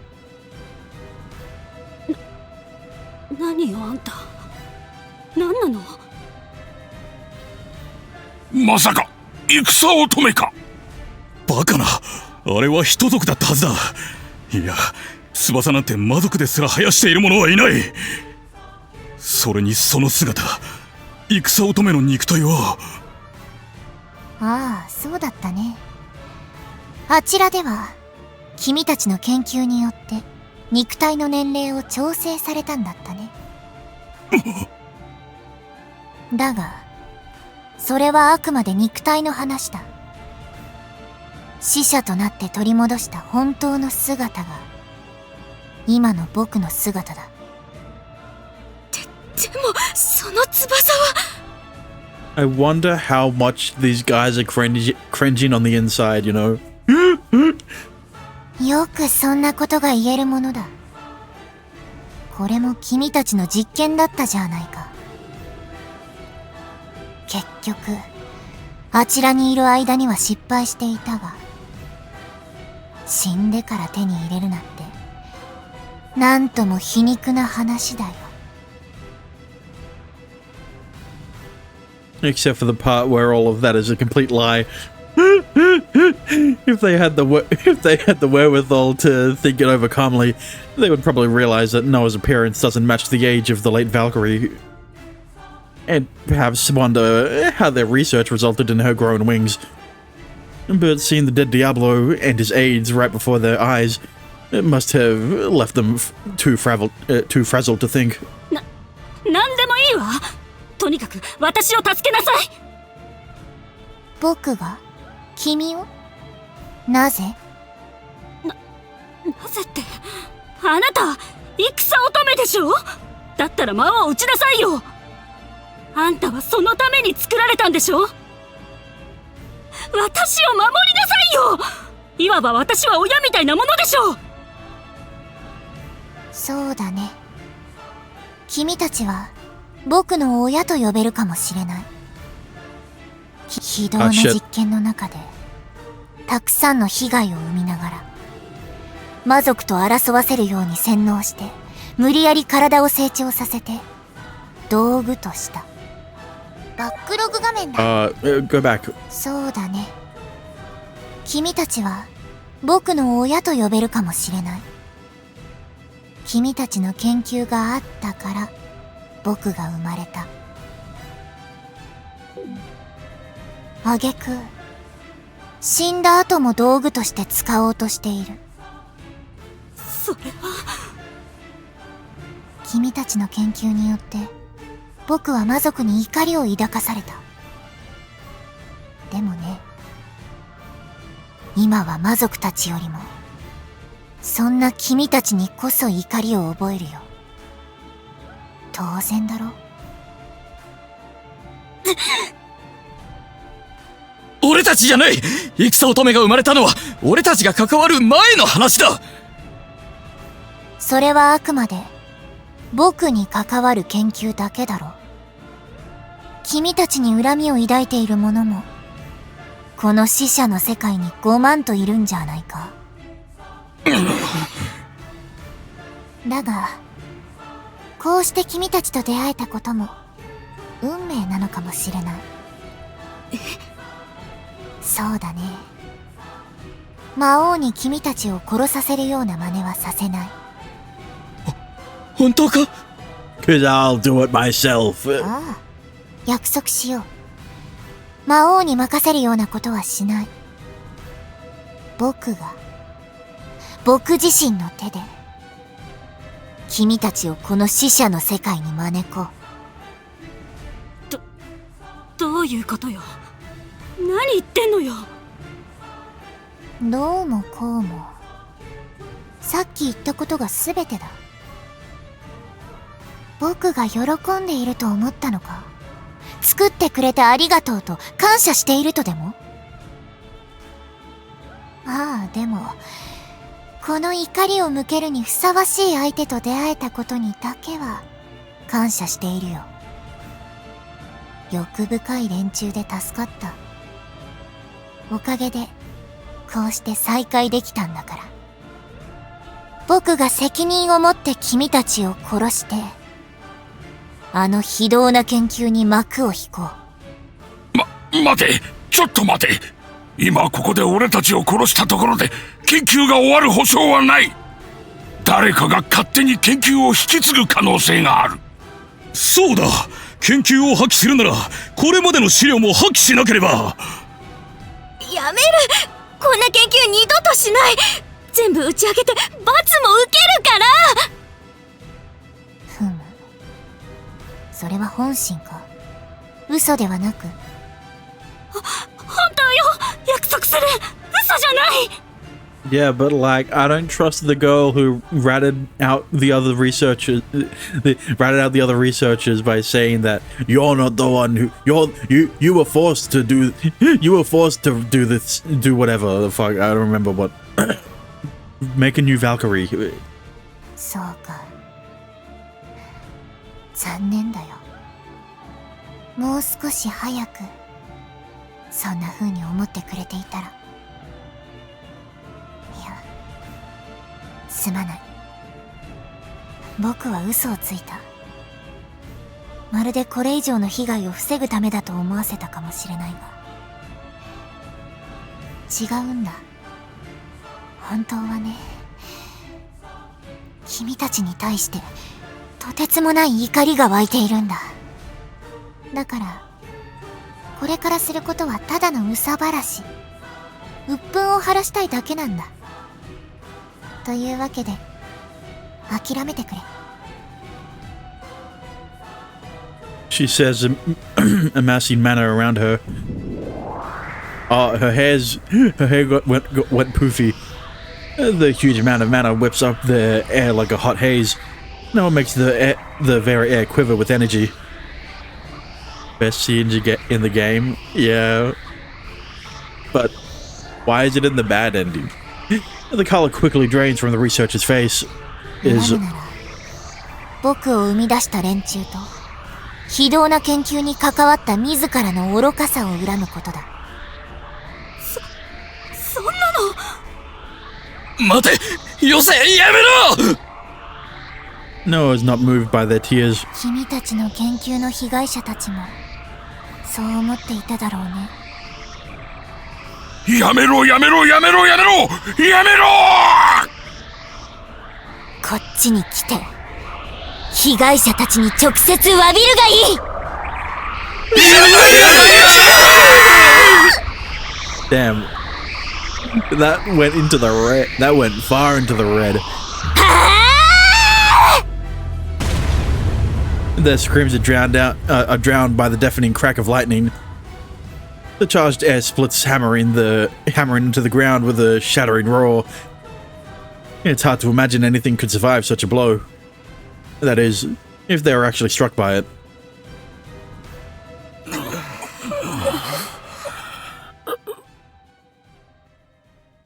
何よあんた。何なの。まさか戦乙女か。バカな。あれは人族だったはずだ。いや、翼なんて魔族ですら生やしている者はいない。それにその姿、戦乙女の肉体は。ああ、そうだったね。あちらでは君たちの研究によって肉体の年齢を調整されたんだったね。だがそれはあくまで肉体の話だ。死者となって取り戻した本当の姿が今の僕の姿だ。でもその翼は。I wonder how much these guys are cringing on the inside, you know? よくそんなことが言えるものだ。これも君たちの実験だったじゃないか。結局あちらにいる間には失敗していたが、死んでから手に入れるなんてなんとも皮肉な話だよ。Except for the part where all of that is a complete lie. If they had the wherewithal to think it over calmly, they would probably realize that Noah's appearance doesn't match the age of the late Valkyrie, and perhaps wonder how their research resulted in her growing wings. But seeing the dead Diablo and his aides right before their eyes, it must have left them too frazzled to think. なんでもいいわ。とにかく私を助けなさい。僕が君を？なぜ？なぜって、あなた戦乙女でしょ。だったら魔王を撃ちなさいよ。あんたはそのために作られたんでしょ。私を守りなさいよ。いわば私は親みたいなものでしょう。そうだね。君たちは僕の親と呼べるかもしれない。非道な実験の中でたくさんの被害を生みながら魔族と争わせるように洗脳して無理やり体を成長させて道具とした。バックログ画面だ。Go back. そうだね。君たちは僕の親と呼べるかもしれない。君たちの研究があったから僕が生まれた。挙句死んだ後も道具として使おうとしている。それは。君たちの研究によって僕は魔族に怒りを抱かされた。でもね、今は魔族たちよりもそんな君たちにこそ怒りを覚えるよ。当然だろ。俺たちじゃない。戦乙女が生まれたのは俺たちが関わる前の話だ。それはあくまで僕に関わる研究だけだろ。君たちに恨みを抱いている者もこの死者の世界に5万といるんじゃないか。だがこうして君たちと出会えたことも運命なのかもしれない。そうだね。魔王に君たちを殺させるような真似はさせない。本当か？ Cause I'll do it myself. ああ、約束しよう。魔王に任せるようなことはしない。僕自身の手で君たちをこの死者の世界に招こう。どういうことよ。何言ってんのよ。どうもこうもさっき言ったことが全てだ。僕が喜んでいると思ったのか？作ってくれてありがとうと感謝しているとでも？ああ、でもこの怒りを向けるにふさわしい相手と出会えたことにだけは感謝しているよ。欲深い連中で助かった。おかげでこうして再会できたんだから。僕が責任を持って君たちを殺してあの非道な研究に幕を引こう。待て、ちょっと待て。今ここで俺たちを殺したところで研究が終わる保証はない。誰かが勝手に研究を引き継ぐ可能性がある。そうだ。研究を破棄するならこれまでの資料も破棄しなければ。やめる。こんな研究二度としない。全部打ち明けて罰も受けるから。ふむ、それは本心か？嘘ではなく？本当よ。約束する。嘘じゃない。Yeah, but like, I don't trust the girl who ratted out the other researchers by saying that you're not the one who you were forced to do this, do whatever the fuck. I don't remember what. Make a new Valkyrie. そうか。残念だよ。もう少し早くそんな風に思ってくれていたら。すまない。僕は嘘をついた。まるでこれ以上の被害を防ぐためだと思わせたかもしれないが、違うんだ。本当はね、君たちに対してとてつもない怒りが湧いているんだ。だからこれからすることはただの憂さ晴らし、鬱憤を晴らしたいだけなんだ。というわけで諦めてくれ。 She says, amassing mana around her. Her hair went poofy. The huge amount of mana whips up the air like a hot haze. Now it makes the very air quiver with energy. Best scene you get in the game, yeah. But why is it in the bad ending? The color quickly drains from the researcher's face. Is 僕を生み出した連中と非道な研究に関わった自らの愚かさを恨むことだ。そんなの。待て、よせ、やめろ。 Noah is not moved by their tears. 君たちの研究の被害者たちもそう思っていただろうね。やめろやめろやめろやめろやめろ！こっちに来て被害者たちに直接詫びるがいい。 Damn. That went into the red. That went far into the red. Their screams are drowned by the deafening crack of lightning. The charged air splits, hammering into the ground with a shattering roar. It's hard to imagine anything could survive such a blow. That is, if they were actually struck by it.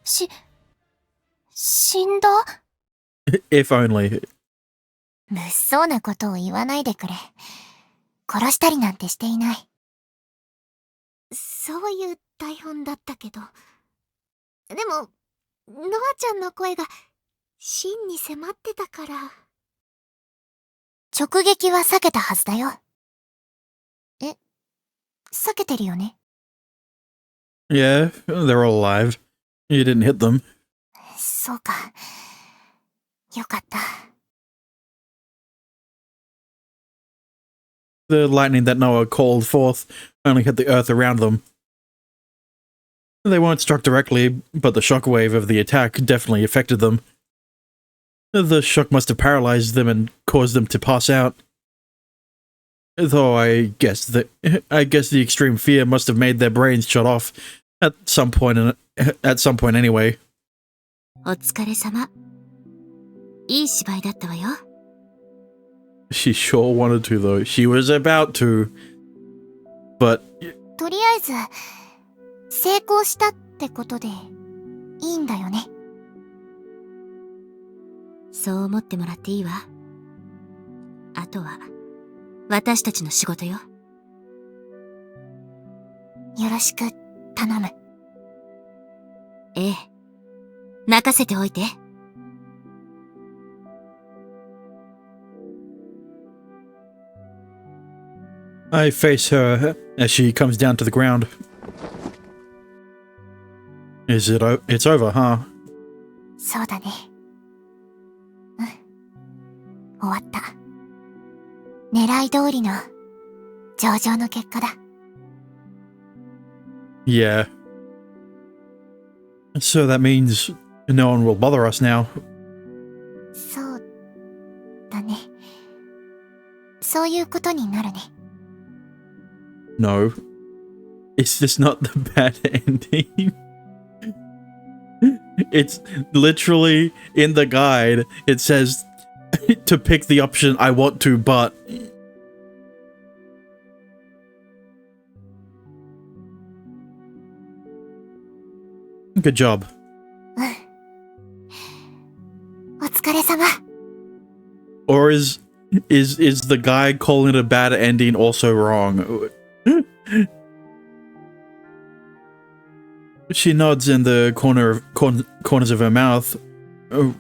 She 死んだ？ If only. 物騒なことを言わないでくれ。殺したりなんてしていない。そういう台本だったけど。でも、ノアちゃんの声が真に迫ってたから。直撃は避けたはずだよ。え、避けてるよね。Yeah, they're all alive. You didn't hit them. そうか。よかった。The lightning that Noah called forth only hit the earth around them. They weren't struck directly, but the shockwave of the attack definitely affected them. The shock must have paralyzed them and caused them to pass out. Though I guess the extreme fear must have made their brains shut off at some point anyway. お疲れ様。いい芝居だったわよ。She sure wanted to, though. She was about to. But とりあえず、成功したってことで、いいんだよね。そう思ってもらっていいわ。あとは、私たちの仕事よ。よろしく、頼む。ええ。任せておいて。I face her as she comes down to the ground. It's over, huh? そうだね。終わった。狙い通りの、上々の結果だ。Yeah. So that means no one will bother us now. そうだね。そういうことになるね。No. Is this not the bad ending? It's literally in the guide. It says to pick the option I want to, but... Good job. お疲れ様。 Or is the guy calling it a bad ending also wrong? She nods in the corners of her mouth,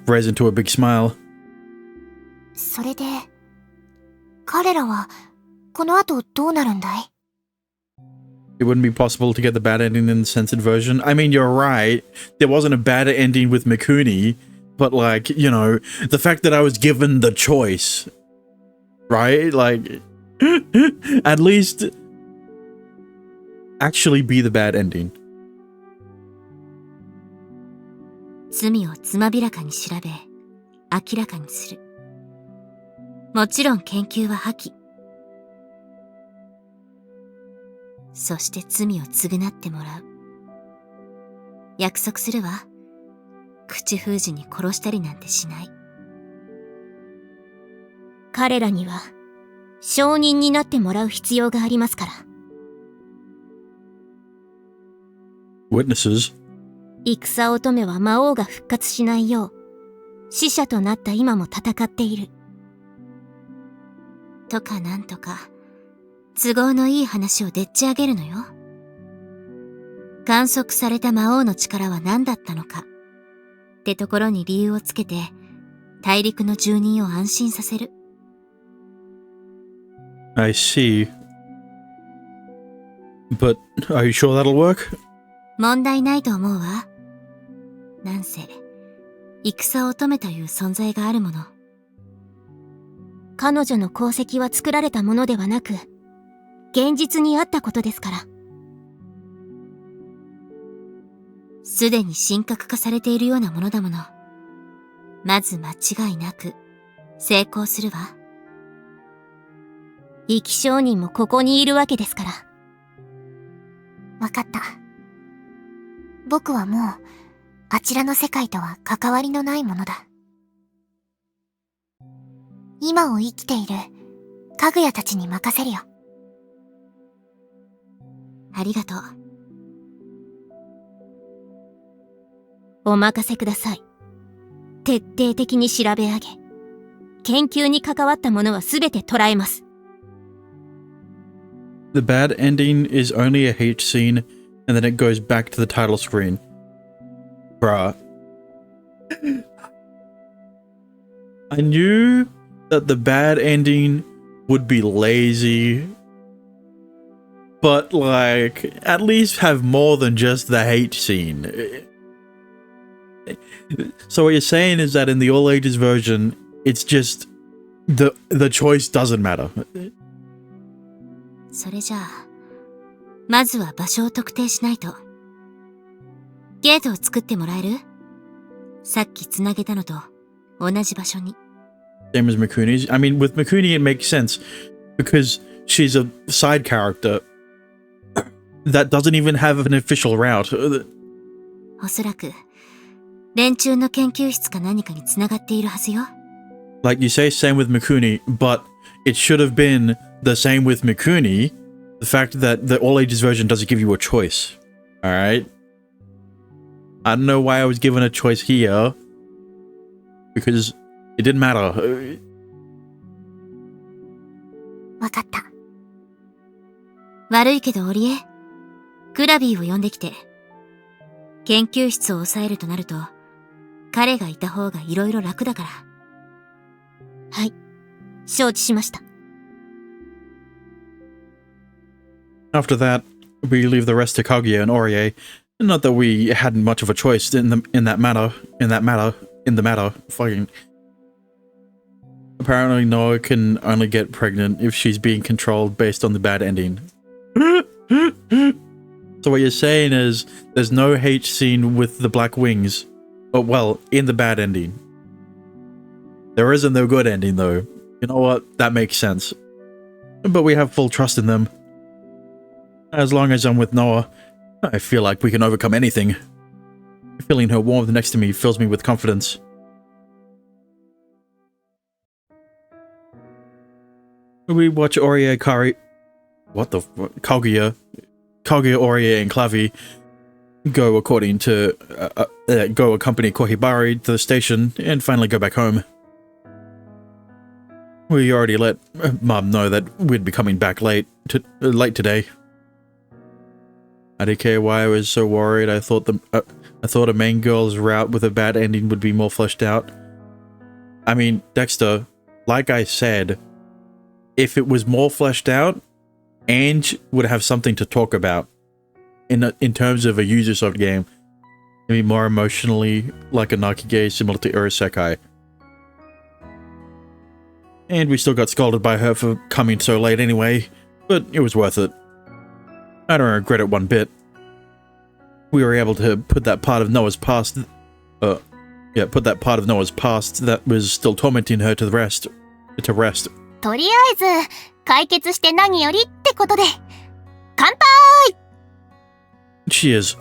raised into a big smile. それで、彼らは、この後どうなるんだい？ It wouldn't be possible to get the bad ending in the censored version. I mean, you're right. There wasn't a bad ending with Mikuni, but like, you know, the fact that I was given the choice, right? Like, at least actually be the bad ending. 罪をつまびらかに調べ、明らかにする。もちろん研究は破棄。そして罪を償ってもらう。約束するわ。口封じに殺したりなんてしない。彼らには証人になってもらう必要がありますから。 Witnesses. 戦乙女は魔王が復活しないよう死者となった今も戦っている。とかなんとか都合のいい話をでっち上げるのよ。観測された魔王の力は何だったのかってところに理由をつけて大陸の住人を安心させる。 I see. But are you sure that'll work? 問題ないと思うわ。なんせ、戦を止めという存在があるもの。彼女の功績は作られたものではなく、現実にあったことですから。すでに神格化されているようなものだもの。まず間違いなく、成功するわ。生き証人もここにいるわけですから。わかった。僕はもう、あちらの世界とは関わりのないものだ。今を生きている、かぐやたちに任せるよ。ありがとう。お任せください。徹底的に調べ上げ、研究に関わったものはすべて捉えます。The bad ending is only a H scene, and then it goes back to the title screen. Bruh. I knew that the bad ending would be lazy, but like, at least have more than just the H scene. So what you're saying is that in the all ages version, it's just the choice doesn't matter. それじゃあ、まずは場所を特定しないと。ゲートを作ってもらえる？さっき繋げたのと同じ場所に。Same as Mikuni's. I mean, with Mikuni it makes sense because she's a side character that doesn't even have an official route. おそらく、連中の研究室か何かに繋がっているはずよ。Like you say, same with Mikuni, but it should have been the same with Mikuni. The fact that the all ages version doesn't give you a choice. Alright? I don't know why I was given a choice here. Because it didn't matter. わかった。悪いけどオリエ、グラビーを呼んできて。研究室を抑えるとなると、彼がいた方がいろいろ楽だから。はい。承知しました。After that, we leave the rest to Kaguya and Orie. Not that we hadn't much of a choice in the matter. Fucking. Apparently Noah can only get pregnant if she's being controlled based on the bad ending. So what you're saying is there's no H scene with the black wings. Oh, well, in the bad ending. There isn't the good ending though. You know what? That makes sense. But we have full trust in them. As long as I'm with Noah, I feel like we can overcome anything. Feeling her warmth next to me fills me with confidence. We watch Orie, Kari... What the... Kaguya, Orie, and Clavi go according to... go accompany Kohibari to the station and finally go back home. We already let Mom know that we'd be coming back late today. I didn't care why I was so worried. I thought a main girl's route with a bad ending would be more fleshed out. I mean, Dexter, like I said, if it was more fleshed out, Ange would have something to talk about in terms of a Ubisoft game. Maybe more emotionally like a Nakige similar to Urasekai. And we still got scolded by her for coming so late anyway, but it was worth it. I don't regret it one bit. We were able to put that part of Noah's past, put that part of Noah's past that was still tormenting her to rest. とりあえず、解決して何よりってことで、乾杯！Cheers.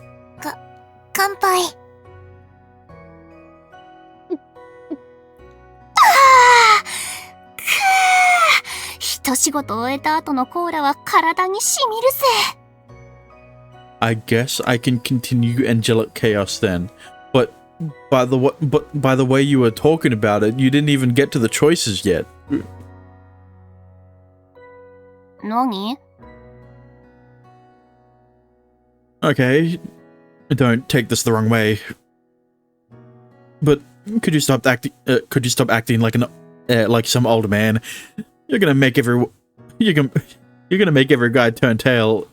乾杯。一仕事終えた後のコーラは体にしみるぜ。I guess I can continue Angelic Chaos then. But by the way you were talking about it, you didn't even get to the choices yet. 何？ Okay, don't take this the wrong way. But could you stop acting like like some old man? You're gonna make every guy turn tail.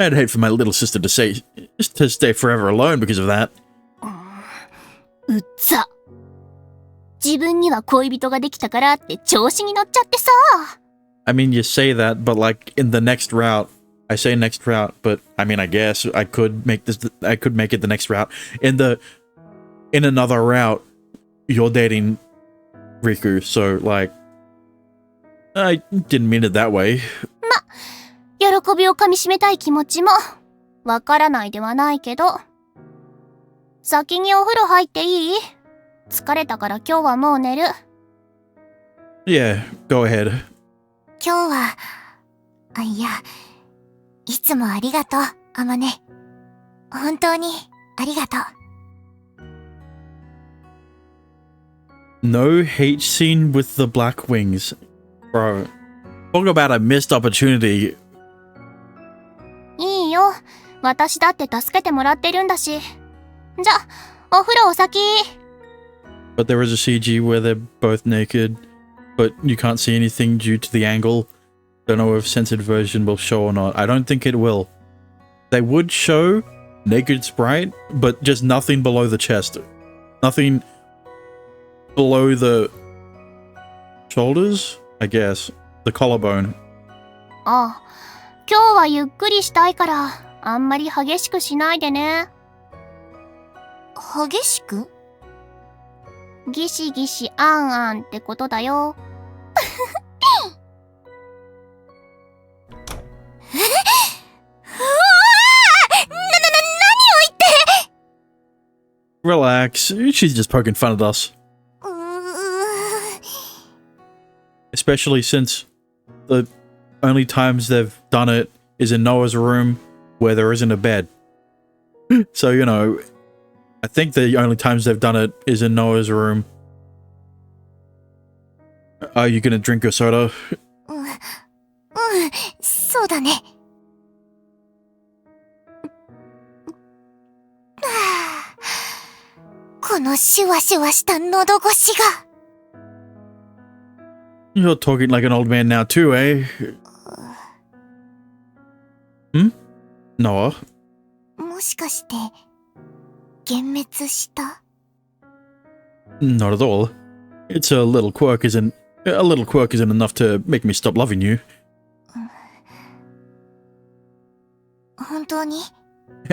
I'd hate for my little sister to stay forever alone because of that. うっざ。自分には恋人ができたからって調子に乗っちゃってさ。I mean, you say that, but like in the next route, I say next route, but I mean, I guess I could make it the next route. In another route, you're dating Riku, so like, I didn't mean it that way. 喜びをかみしめたい気持ちもわからないではないけど。先にお風呂入っていい？疲れたから今日はもう寝る。Yeah, go ahead. 今日は、いや、いつもありがとう、あまね。本当にありがとう。No hate scene with the black wings. Bro, talk about a missed opportunity. いいよ。私だって助けてもらってるんだし。じゃ、お風呂お先。But there is a CG where they're both naked, but you can't see anything due to the angle. Don't know if censored version will show or not. I don't think it will. They would show naked sprite, but just nothing below the chest. Nothing below the shoulders, I guess. The collarbone. ああ、今日はゆっくりしたいから、あんまり激しくしないでね。激しく？ギシギシあんあんってことだよ。Relax, she's just poking fun at us. Especially since the only times they've done it is in Noah's room where there isn't a bed. So, you know, I think the only times they've done it is in Noah's room. Are you gonna drink your soda? そうだね。このシュワシュワした喉越しが。You're talking like an old man now too, eh? Noah? もしかして、幻滅した？ Not at all. A little quirk isn't enough to make me stop loving you. 本当に？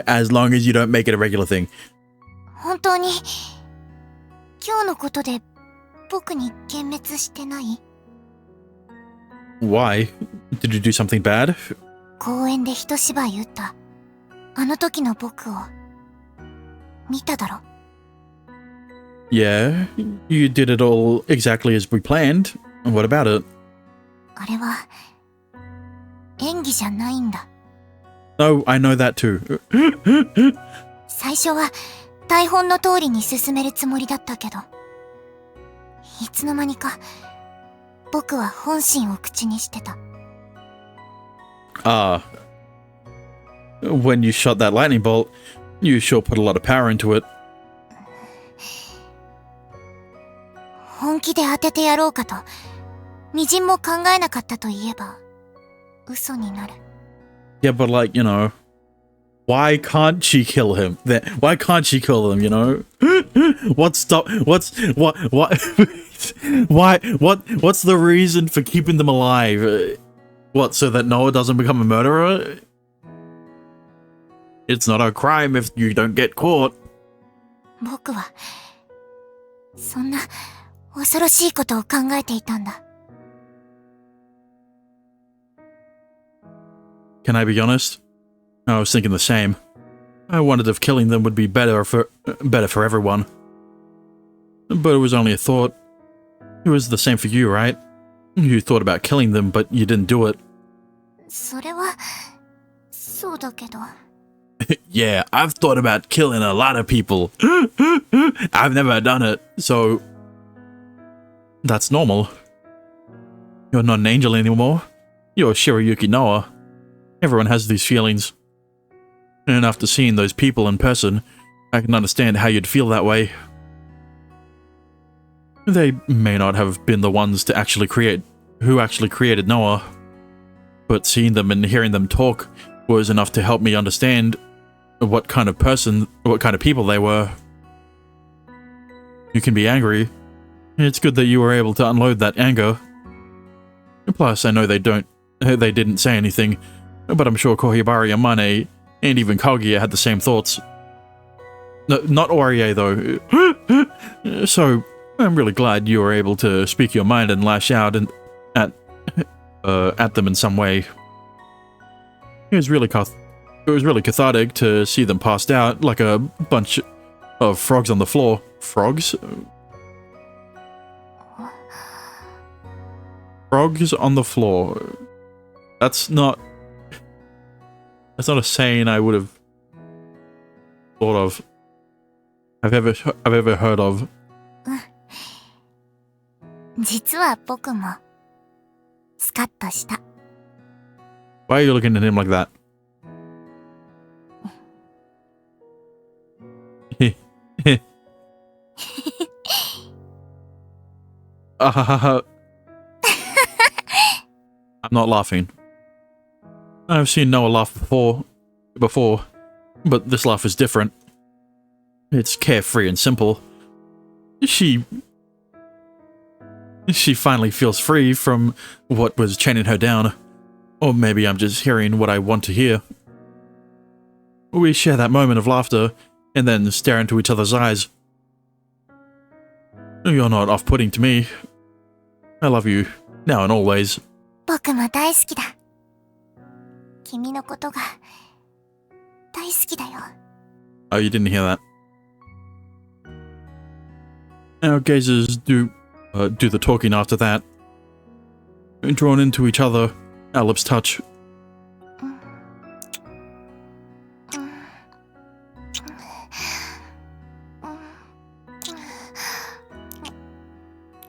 As long as you don't make it a regular thing. 本当に、今日のことで僕に幻滅してない？ Why? Did you do something bad? 公園で一芝居打った、あの時の僕を見ただろ？ Yeah, you did it all exactly as we planned. What about it? あれは演技じゃないんだ。 Oh, I know that too. 最初は台本の通りに進めるつもりだったけど、いつの間にか僕は本心を口にしてた。When you shot that lightning bolt, you sure put a lot of power into it. 本気で当ててやろうかと、みじんも考えなかったと言えば嘘になる。 Yeah, but like, you know, why can't she kill him? Why can't she kill him, you know? What's the reason for keeping them alive? What, so that Noah doesn't become a murderer? It's not a crime if you don't get caught. 僕はそんな恐ろしいことを考えていたんだ。 Can I be honest? I was thinking the same. I wondered if killing them would be better for everyone. But it was only a thought. It was the same for you, right? You thought about killing them, but you didn't do it. それはそうだけど。 Yeah, I've thought about killing a lot of people. I've never done it, so that's normal. You're not an angel anymore. You're Shirayuki Noah. Everyone has these feelings. And after seeing those people in person, I can understand how you'd feel that way. They may not have been the ones to actually created Noah, but seeing them and hearing them talk was enough to help me understand what kind of people they were. You can be angry. It's good that you were able to unload that anger. Plus, I know they didn't say anything, but I'm sure Kohibari and Mane, and even Kaguya had the same thoughts. No, not Orie, though. So, I'm really glad you were able to speak your mind and lash out at them in some way. It was really cathartic to see them passed out like a bunch of frogs on the floor. Frogs? Frogs on the floor. That's not a saying I would have thought of. I've ever heard of. 実は僕もスカッとした。 Why are you looking at him like that? I'm not laughing. I've seen Noah laugh before, but this laugh is different. It's carefree and simple. She finally feels free from what was chaining her down. Or maybe I'm just hearing what I want to hear. We share that moment of laughter, and then stare into each other's eyes. You're not off-putting to me. I love you, now and always. 僕も大好きだ。君のことが大好きだよ。 Oh, you didn't hear that. Our gazes do the talking after that. Drawn into each other, our lips touch.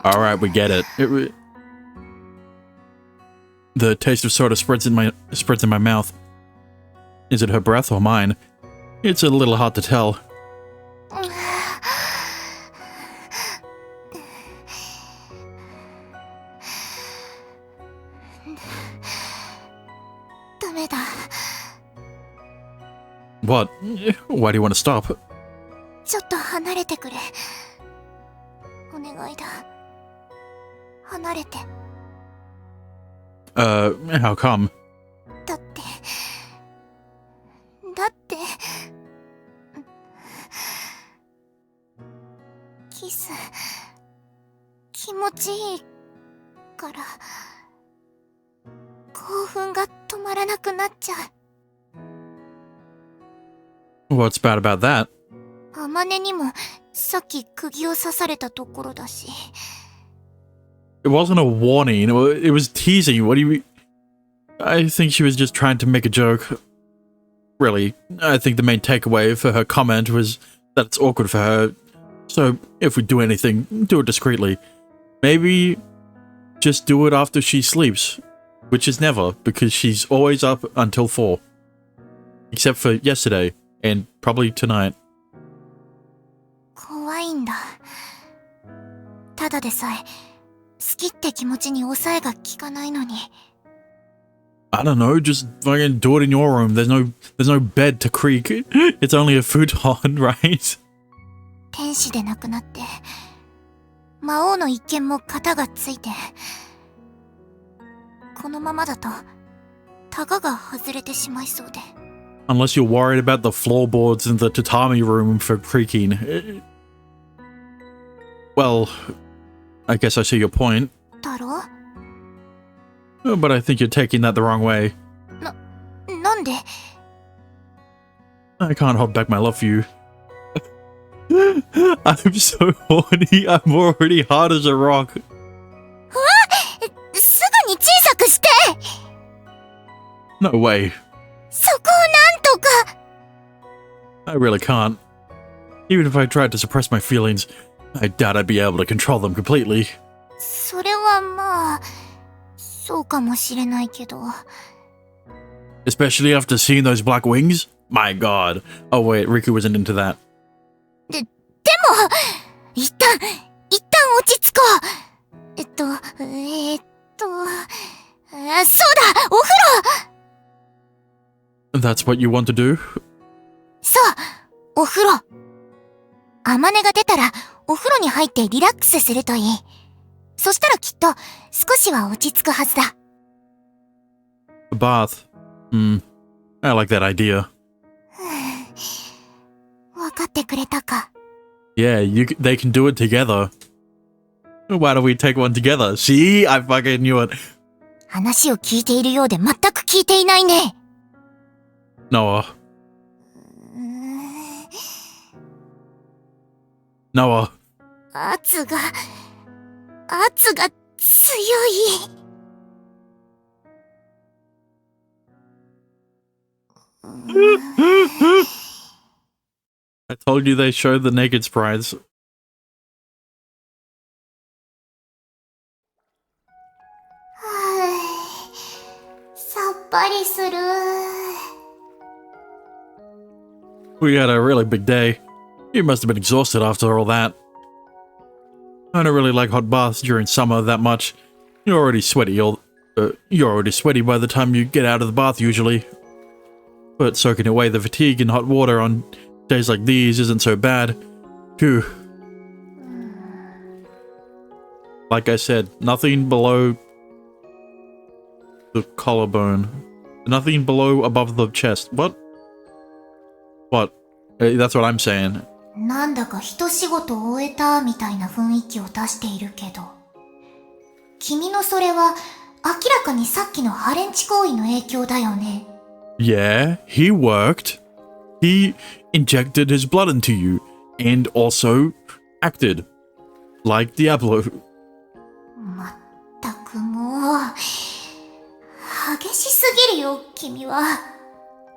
Alright, we get it. The taste of soda spreads in my mouth. Is it her breath or mine? It's a little hard to tell. ダメだ。 What? Why do you want to stop? ちょっと離れてくれ。お願いだ。離れて。How come? だって。キス、気持ちいいから、興奮が止まらなくなっちゃう。 What's bad about that? あまねにもさっき釘を刺されたところだし。 It wasn't a warning, it was teasing. What do you mean? I think she was just trying to make a joke. Really, I think the main takeaway for her comment was that it's awkward for her. So, if we do anything, do it discreetly. Maybe just do it after she sleeps. Which is never, because she's always up until 4. Except for yesterday, and probably tonight. 怖いんだ。ただでさえ、好きって気持ちに抑えが効かないのに。 I don't know, just fucking do it in your room. There's no bed to creak. It's only a futon, right? 天使でなくなって、魔王の一見も型がついて、このままだと、タガが外れてしまいそうで。 Unless you're worried about the floorboards in the tatami room for creaking. Well, I guess I see your point. だろ? But I think you're taking that the wrong way. なんで? I can't hold back my love for you. I'm so horny. I'm already hard as a rock. すぐに小さくして! No way. そこをなんとか! I really can't. Even if I tried to suppress my feelings, I doubt I'd be able to control them completely. それはまあ、そうかもしれないけど。 Especially after seeing those black wings? My god. Oh wait, Riku wasn't into that. でも、一旦落ち着こう。そうだ、お風呂！ That's what you want to do? そう、お風呂。あまねが出たら、お風呂に入ってリラックスするといい。そしたらきっと、少しは落ち着くはずだ。A bath. I like that idea. わかってくれたか。Yeah, they can do it together. Why don't we take one together? See? I fucking knew it. 話を聞いているようで全く聞いていないね。Noah. Noah. 圧が強い。I told you they showed the naked sprites. さっぱりする。We had a really big day. You must have been exhausted after all that. I don't really like hot baths during summer that much. You're already sweaty by the time you get out of the bath usually. But soaking away the fatigue in hot water on days like these isn't so bad. Phew. Like I said, nothing below the collarbone. Nothing below above the chest. What? What? That's what I'm saying. なんだか一仕事終えたみたいな雰囲気を出しているけど、君のそれは明らかにさっきのハレンチ行為の影響だよね。Yeah, he worked. He injected his blood into you and also acted like Diablo. まったくもう、激しすぎるよ、君は。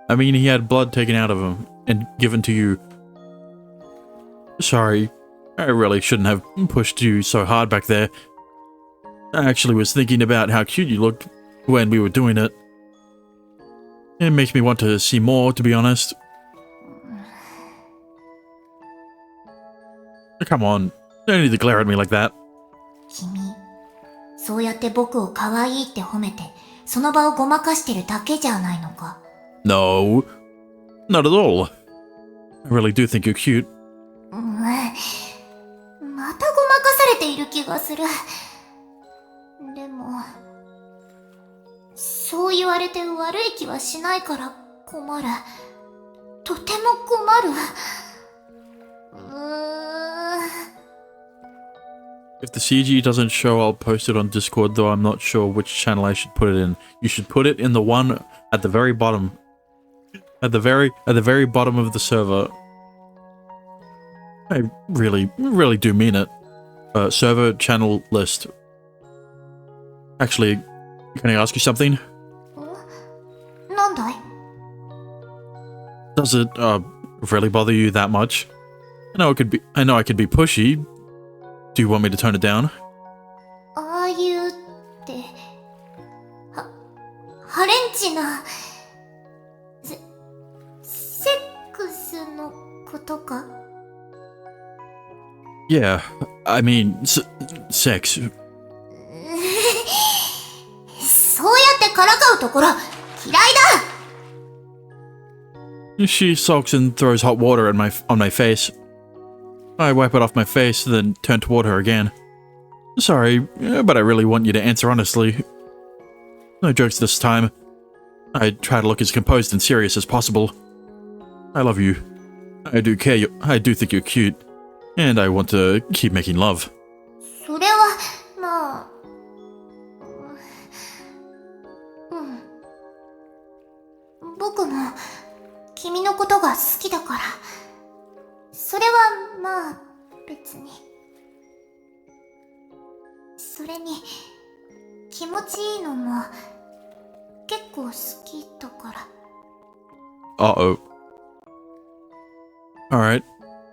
I mean, he had blood taken out of him and given to you. Sorry, I really shouldn't have pushed you so hard back there. I actually was thinking about how cute you looked when we were doing it. It makes me want to see more, to be honest. Come on, don't need to glare at me like that. 君、そうやって僕を可愛いって褒めて、その場をごまかしてるだけじゃないのか。No, not at all. I really do think you're cute. またごまかされている気がする。でも、そう言われて悪い気はしないから困る。とても困る。If the CG doesn't show, I'll post it on Discord, though I'm not sure which channel I should put it in. You should put it in the one at the very bottom. At the very bottom of the server. I really do mean it. Server channel list. Actually, can I ask you something? なんだい? Does it really bother you that much? I know I could be pushy. Do you want me to tone it down? ああいうって、ハレンチな、セックスのことか? Yeah, I mean, sex. そうやってからかうところ、嫌いだ! She sulks and throws hot water on my face. I wipe it off my face, then turn toward her again. Sorry, but I really want you to answer honestly. No jokes this time. I try to look as composed and serious as possible. I love you. I do care. I do think you're cute. And I want to keep making love. それは、まあ、僕も、君のことが好きだから。それは、まあ、別に。それに、気持ちいいのも、結構好きだから。Uh-oh. Alright.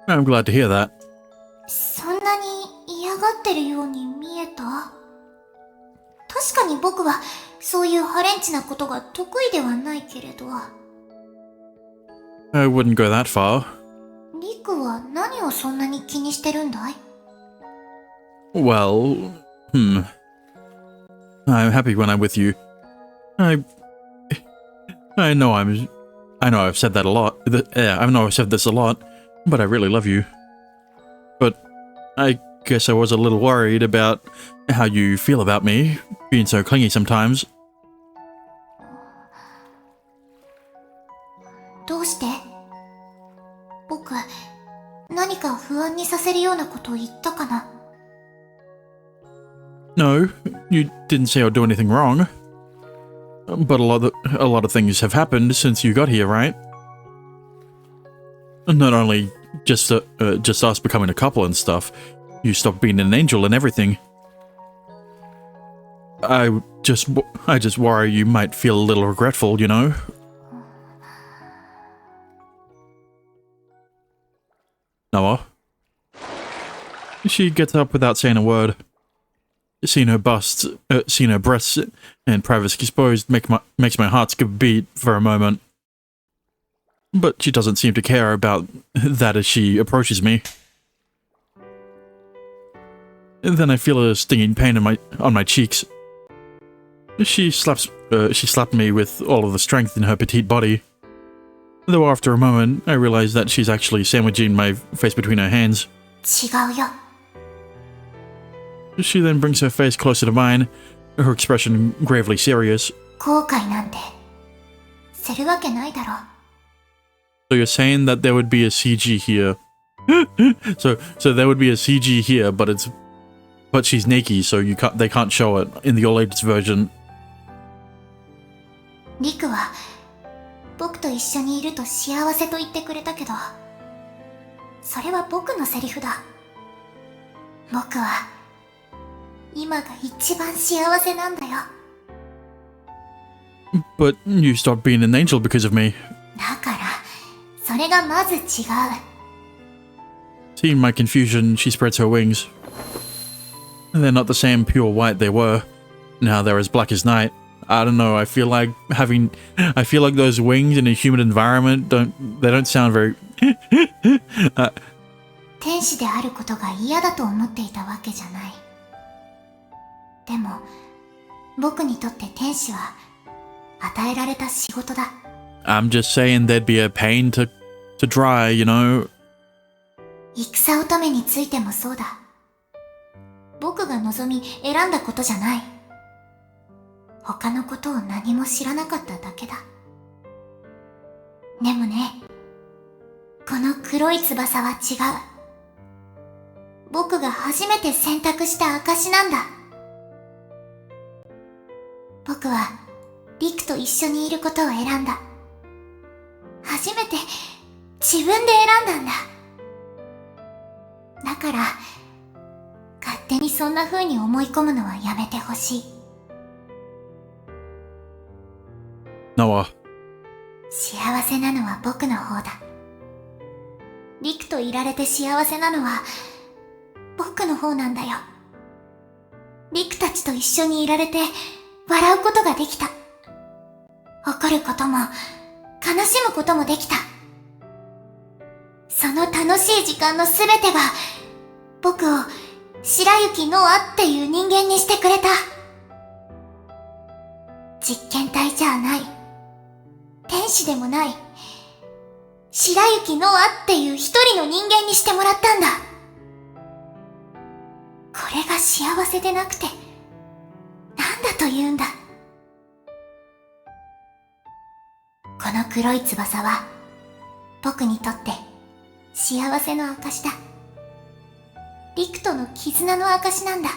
I'm glad to hear that. そんなに嫌がってるように見えた？確かに僕はそういうハレンチなことが得意ではないけれど。I wouldn't go that far. リクは何をそんなに気にしてるんだい? Well, I'm happy when I'm with you. I know I'm I know I've said that a lot. I know I've said this a lot, but I really love you. But I guess I was a little worried about how you feel about me, being so clingy sometimes. どうして？僕、何か不安にさせるようなことを言ったかな？ No, you didn't say or do anything wrong. But a lot of things have happened since you got here, right? Not only just us becoming a couple and stuff, you stopped being an angel and everything. I just worry you might feel a little regretful, you know? Noah. She gets up without saying a word. Seeing her breasts and privacy exposed makes my heart skip a beat for a moment. But she doesn't seem to care about that as she approaches me. And then I feel a stinging pain on my cheeks. She slapped me with all of the strength in her petite body. Though after a moment, I realize that she's actually sandwiching my face between her hands. 違うよ。 She then brings her face closer to mine, her expression gravely serious. 後悔なんてするわけないだろ。 So you're saying that there would be a CG here. so there would be a CG here, but she's naked, so they can't show it in the latest version. リクは僕と一緒にいると幸せと言ってくれたけど、それは僕のセリフだ。僕は今が一番幸せなんだよ。 But you stopped being an angel because of me. だからそれがまず違う。 Seeing my confusion, she spreads her wings. They're not the same pure white they were. Now they're as black as night. I don't know, I feel like those wings in a human environment don't sound very 天使であることが嫌だと思っていたわけじゃない。でも僕にとって天使は与えられた仕事だ。 I'm just saying there'd be a pain to dry, you know. 戦乙女についてもそうだ。僕が望み選んだことじゃない。他のことを何も知らなかっただけだ。でもね、この黒い翼は違う。僕が初めて選択した証なんだ。僕はリクと一緒にいることを選んだ。初めて自分で選んだんだ。だから勝手にそんな風に思い込むのはやめてほしい。 Noah. 幸せなのは僕の方だ。リクといられて幸せなのは僕の方なんだよ。リクたちと一緒にいられて笑うことができた。怒ることも悲しむこともできた。その楽しい時間のすべてが僕を白雪ノアっていう人間にしてくれた。実験体じゃない。天使でもない。白雪ノアっていう一人の人間にしてもらったんだ。これが幸せでなくてなんだと言うんだ。この黒い翼は僕にとって幸せの証だ。リクとの絆の証なんだ。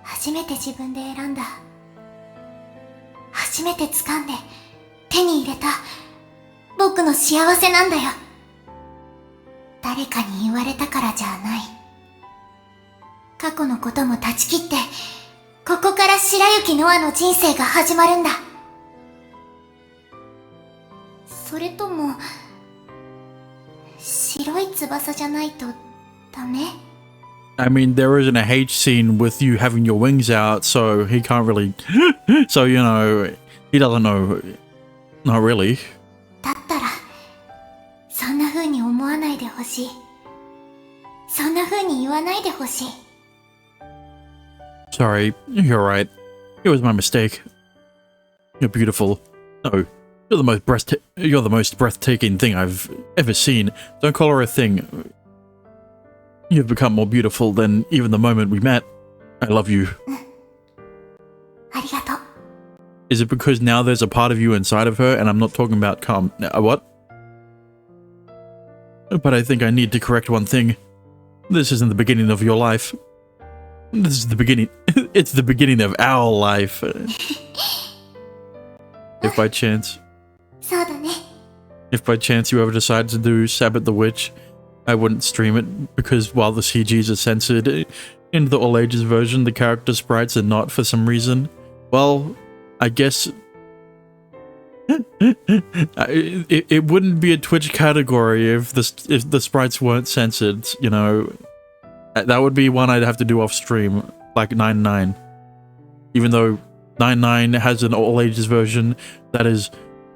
初めて自分で選んだ。初めて掴んで手に入れた僕の幸せなんだよ。誰かに言われたからじゃない。過去のことも断ち切って、ここから白雪ノアの人生が始まるんだ。それとも白い翼じゃないとダメ？ I mean, there isn't a H scene with you having your wings out, so he can't really... so, you know, he doesn't know... Not really. だったらそんな風に思わないでほしい。そんな風に言わないでほしい。 Sorry, you're right. It was my mistake. You're beautiful. No, you're the most breathtaking thing I've ever seen. Don't call her a thing. You've become more beautiful than even the moment we met. I love you. ありがとう。 Is it because now there's a part of you inside of her, and I'm not talking about what? But I think I need to correct one thing. This isn't the beginning of your life. This is the beginning. It's the beginning of our life. If by chance. そうだね。 If by chance you ever decide to do Sabbath the Witch, I wouldn't stream it because while the CGs are censored, in the all ages version the character sprites are not for some reason. Well, I guess it wouldn't be a Twitch category if the sprites weren't censored, you know. That would be one I'd have to do off stream, like 99. Even though 99 has an all ages version that is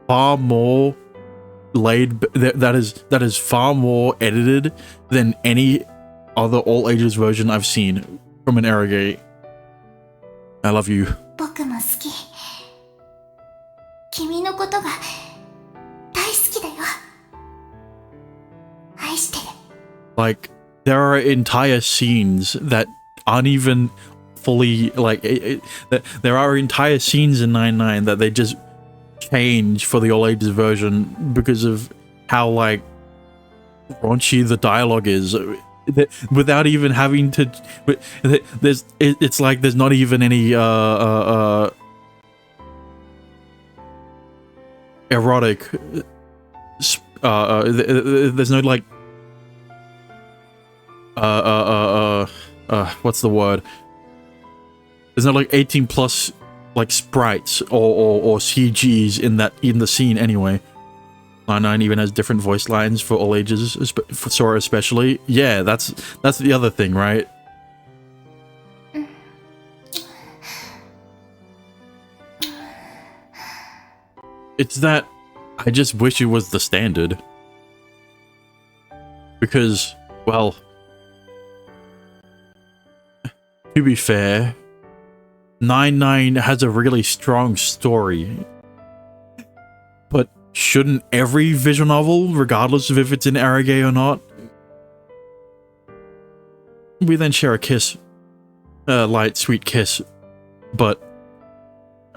far more that is far more edited than any other all ages version I've seen from an Arrogate. I love you. 僕も好き。君のことが大好きだよ。愛してる。 Like, there are entire scenes that aren't even fully, like, there are entire scenes in 99 that they just change for the all ages version because of how, like, raunchy the dialogue is. Without even having to, it's like there's not even any erotic. There's no like. What's the word? There's no like 18 plus like sprites or CGs in the scene anyway. 99 even has different voice lines for all ages, for Sora especially. Yeah, that's the other thing, right? It's that I just wish it was the standard. Because, well, to be fair, 99 has a really strong story. But shouldn't every visual novel, regardless of if it's in Arrogate or not? We then share a kiss. A light, sweet kiss. But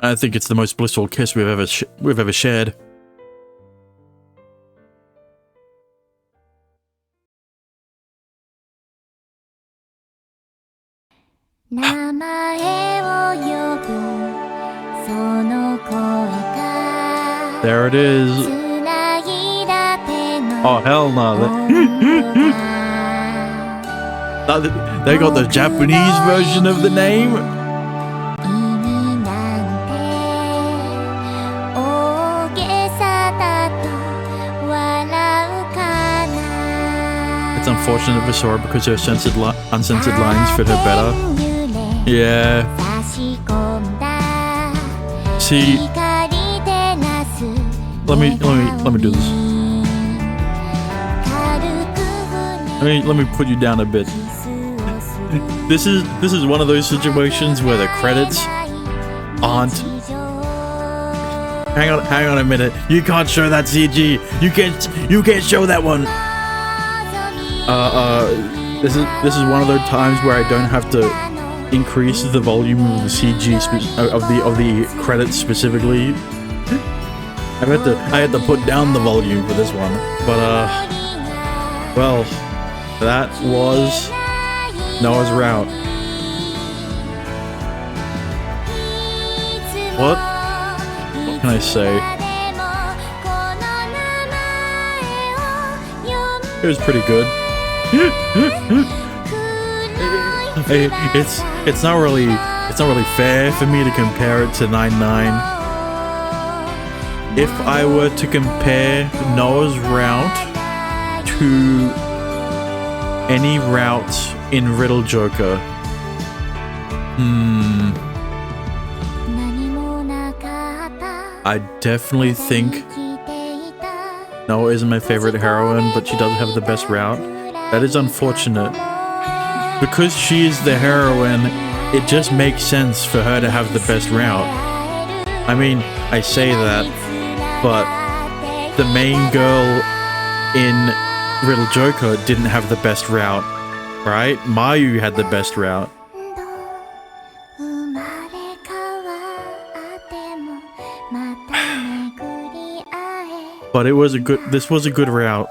I think it's the most blissful kiss we've ever shared. There it is. Oh, hell no. They got the Japanese version of the name. It's unfortunate for Sora because her uncensored lines fit her better. Yeah. See, let me do this. Let me put you down a bit. This is one of those situations where the credits aren't. Hang on a minute. You can't show that CG. You can't show that one. This is one of those times where I don't have to increase the volume of the CG of the credits specifically. I had to put down the volume for this one, but well, that was Noah's Route. What can I say? It was pretty good. It's not really fair for me to compare it to 99. If I were to compare Noah's Route to any route in Riddle Joker, I definitely think Noah isn't my favorite heroine, but she does have the best route. That is unfortunate. Because she is the heroine, it just makes sense for her to have the best route. I mean, I say that, but the main girl in Riddle Joker didn't have the best route, right? Mayu had the best route. But this was a good route.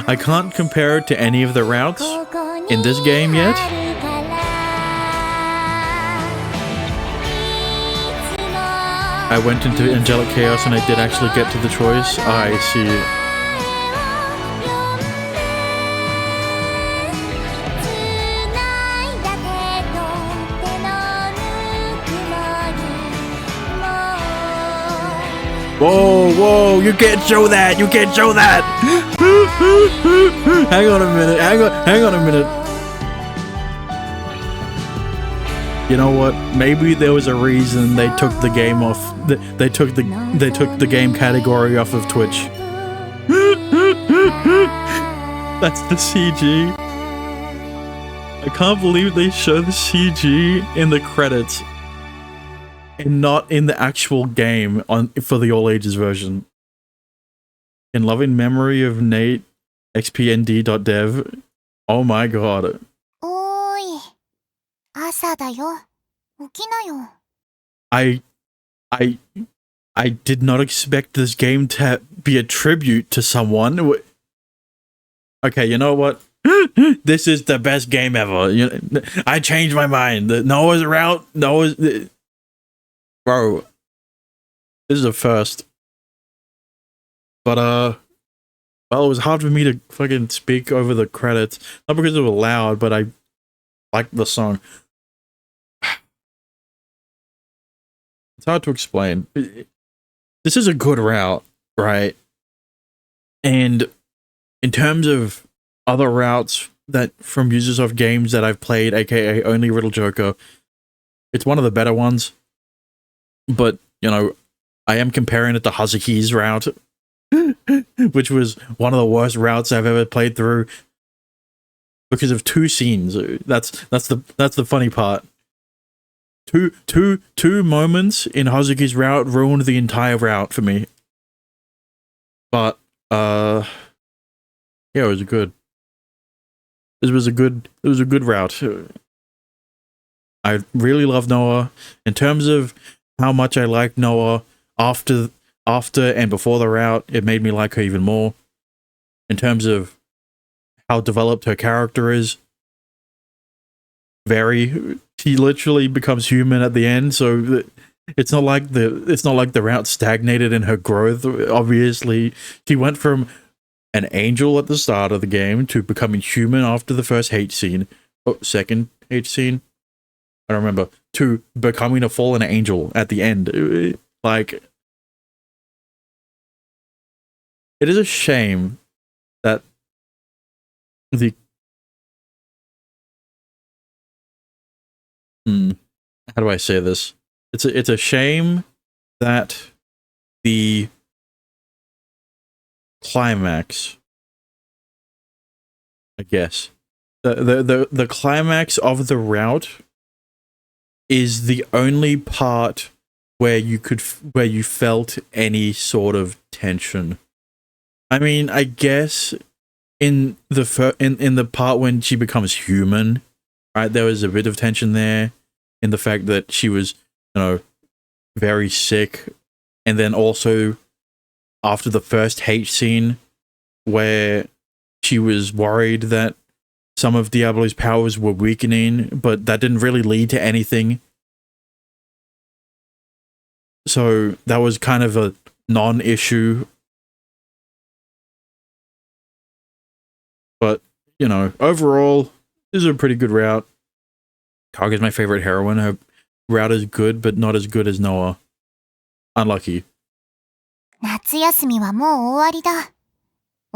I can't compare it to any of the routes in this game yet. I went into Angelic Chaos and I did actually get to the choice. I see. Whoa, whoa, you can't show that! You can't show that! Hang on a minute, hang on a minute. You know what? Maybe there was a reason they took the game off. They took the game category off of Twitch. That's the CG. I can't believe they show the CG in the credits and not in the actual game for the all ages version. In loving memory of Nate, xpnd.dev. Oh my god. おーい、朝だよ。起きなよ。I did not expect this game to be a tribute to someone. Okay, you know what? This is the best game ever. I changed my mind. Noah's route. Bro, this is a first. But well, it was hard for me to fucking speak over the credits. Not because it was loud, but I liked the song. It's hard to explain. This is a good route, right? And in terms of other routes that from Ubisoft games that I've played, aka only Riddle Joker, it's one of the better ones. But, you know, I am comparing it to Hazuki's route, which was one of the worst routes I've ever played through because of two scenes. That's the funny part. Two moments in Hazuki's route ruined the entire route for me. But yeah, it was good. It was a good route. I really love Noah. In terms of how much I liked Noah after and before the route, it made me like her even more. In terms of how developed her character is, she literally becomes human at the end, so it's not like the route stagnated in her growth. Obviously, she went from an angel at the start of the game to becoming human after the first hate scene. Second hate scene? I don't remember. To becoming a fallen angel at the end. Like, it is a shame that how do I say this? It's a shame that the climax, I guess, the climax of the route is the only part where you felt any sort of tension. I mean, I guess in the part when she becomes human, right, there was a bit of tension there in the fact that she was, you know, very sick, and then also after the first hate scene where she was worried that some of Diablo's powers were weakening, but that didn't really lead to anything. So that was kind of a non-issue. But, you know, overall, this is a pretty good route. Kaga's my favorite heroine. Her route is good, but not as good as Noah. Unlucky. 夏休みはもう終わりだ。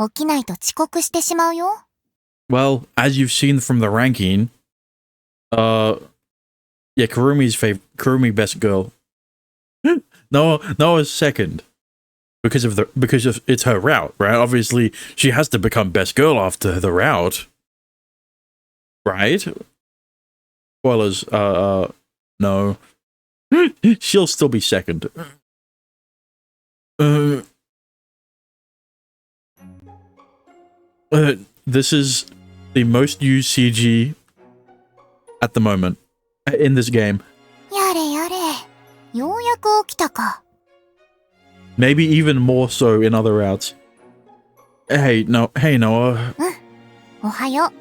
起きないと遅刻してしまうよ。Well, as you've seen from the ranking, yeah, Kurumi best girl. Noah's second because of it's her route, right? Obviously, she has to become best girl after the route, right? Spoilers. No. She'll still be second. This is the most used CG at the moment in this game. やれやれ。ようやく起きたか。Maybe even more so in other routes. Hey Noah. おはよう。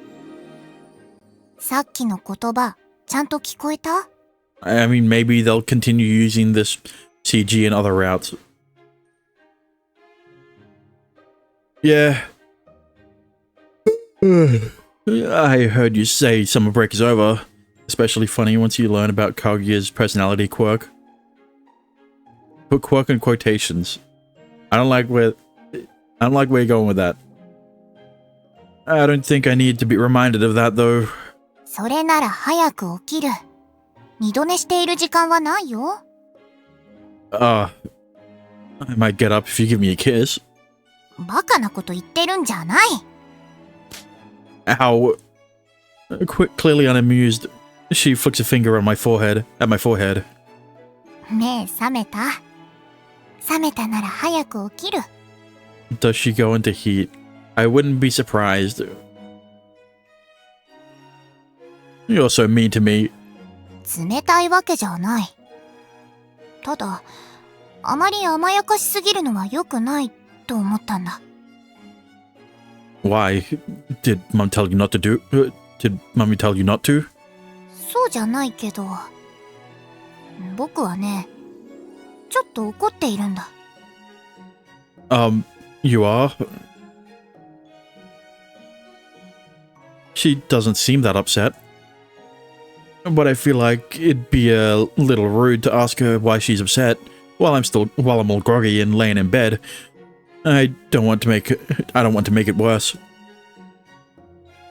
さっきの言葉、ちゃんと聞こえた？ I mean, maybe they'll continue using this CG in other routes. Yeah. I heard you say summer break is over. Especially funny once you learn about Kaguya's personality quirk. Put quirk in quotations. I don't like where you're going with that. I don't think I need to be reminded of that though. それなら早く起きる。二度寝している時間はないよ。I might get up if you give me a kiss. バカなこと言ってるんじゃない。Ow. Clearly unamused, she flicks a finger at my forehead. 目覚めた？覚めたなら早く起きる。Does she go into heat? I wouldn't be surprised. You're so mean to me. 冷たいわけじゃない。ただ、あまり甘やかしすぎるのは良くないと思ったんだ。Why? Did Mom tell you not to do? Did Mommy tell you not to? そうじゃないけど、僕はね、ちょっと怒っているんだ。You are? She doesn't seem that upset. But I feel like it'd be a little rude to ask her why she's upset while I'm all groggy and laying in bed. I don't want to make it worse.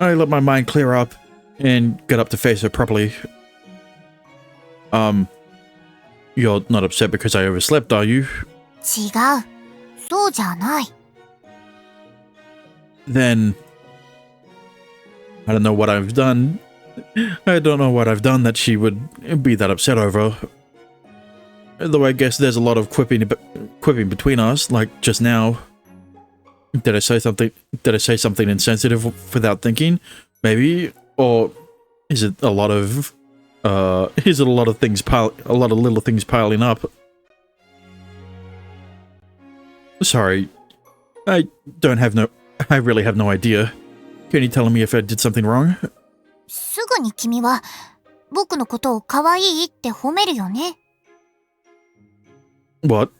I let my mind clear up and get up to face her properly. You're not upset because I overslept, are you? 違う。そうじゃない。Then I don't know what I've done. I don't know what I've done that she would be that upset over. Though I guess there's a lot of quipping between us, like just now. Did I say something insensitive without thinking? Maybe, or is it a lot of little things piling up? Sorry, I really have no idea. Can you tell me if I did something wrong? すぐに君は僕のことを可愛いって褒めるよね。What?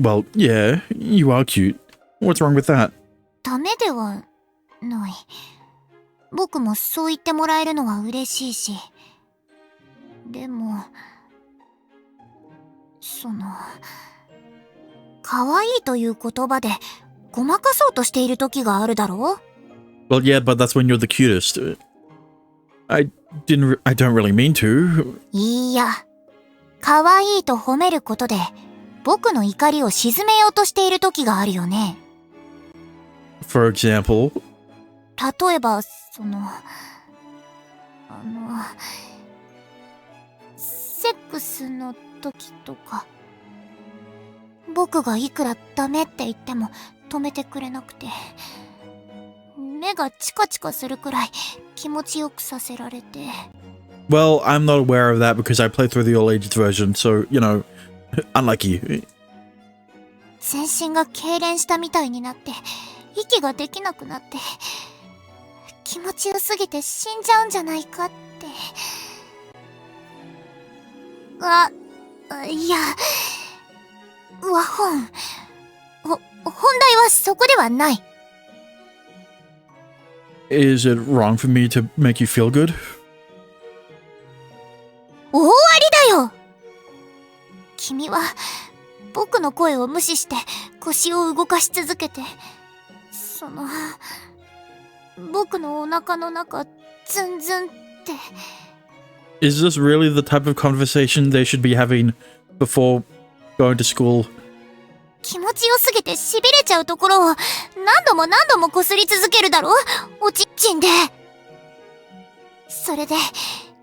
Well, yeah, you are cute. What's wrong with that? ダメではない。僕もそう言ってもらえるのは嬉しいし。でも、可愛いという言葉でごまかそうとしている時があるだろう？ Well, yeah, but that's when you're the cutest. I don't really mean to. いいや、可愛いと褒めることで僕の怒りを鎮めようとしている時があるよね。For example? 例えば、セックスの時とか、僕がいくらダメって言っても止めてくれなくて、目がチカチカするくらい気持ちよくさせられて。Well, I'm not aware of that because I played through the all-ages version, so, you know, unlike you. 全身が痙攣したみたいになって、息ができなくなって、気持ちよすぎて死んじゃうんじゃないかって。いや、本題はそこではない。Is it wrong for me to make you feel good? 大ありだよ。君は僕の声を無視して腰を動かし続けて、僕のお腹の中ズンズンって。Is this really the type of conversation they should be having before going to school? 気持ちよすぎて痺れちゃうところを何度も何度もこすり続けるだろ、おちんちんで。それで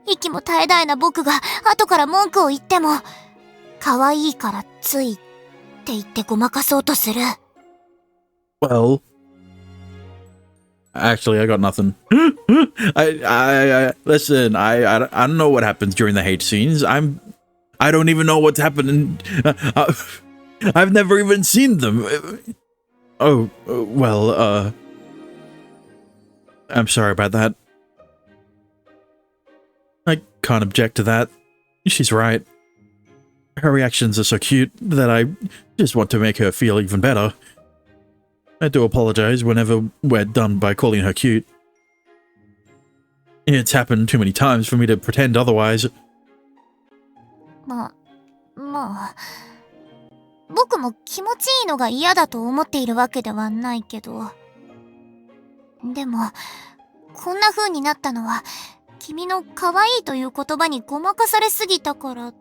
息も絶え絶えな僕が後から文句を言っても、可愛いからついって言ってごまかそうとする。Well, actually, I got nothing. Listen. I don't know what happens during the hate scenes. I don't even know what's happening. I've never even seen them. Oh, well, I'm sorry about that. I can't object to that. She's right. Her reactions are so cute that I just want to make her feel even better. I do apologize whenever we're done by calling her cute. It's happened too many times for me to pretend otherwise. まあ、僕も気持ちいいのが嫌だと思っているわけではないけど。でも、こんな風になったのは、君の可愛いという言葉にごまかされすぎたから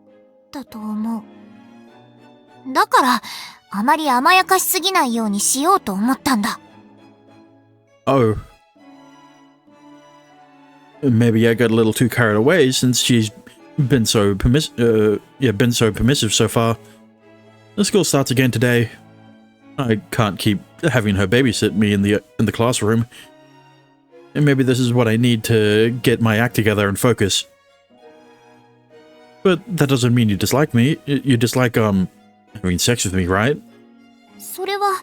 だと思う。だから、あまり甘やかしすぎないようにしようと思ったんだ。Oh. Maybe I got a little too carried away since she's been so permissive so far. The school starts again today. I can't keep having her babysit me in the classroom. And maybe this is what I need to get my act together and focus. But that doesn't mean you dislike me. You dislike having sex with me, right? それは、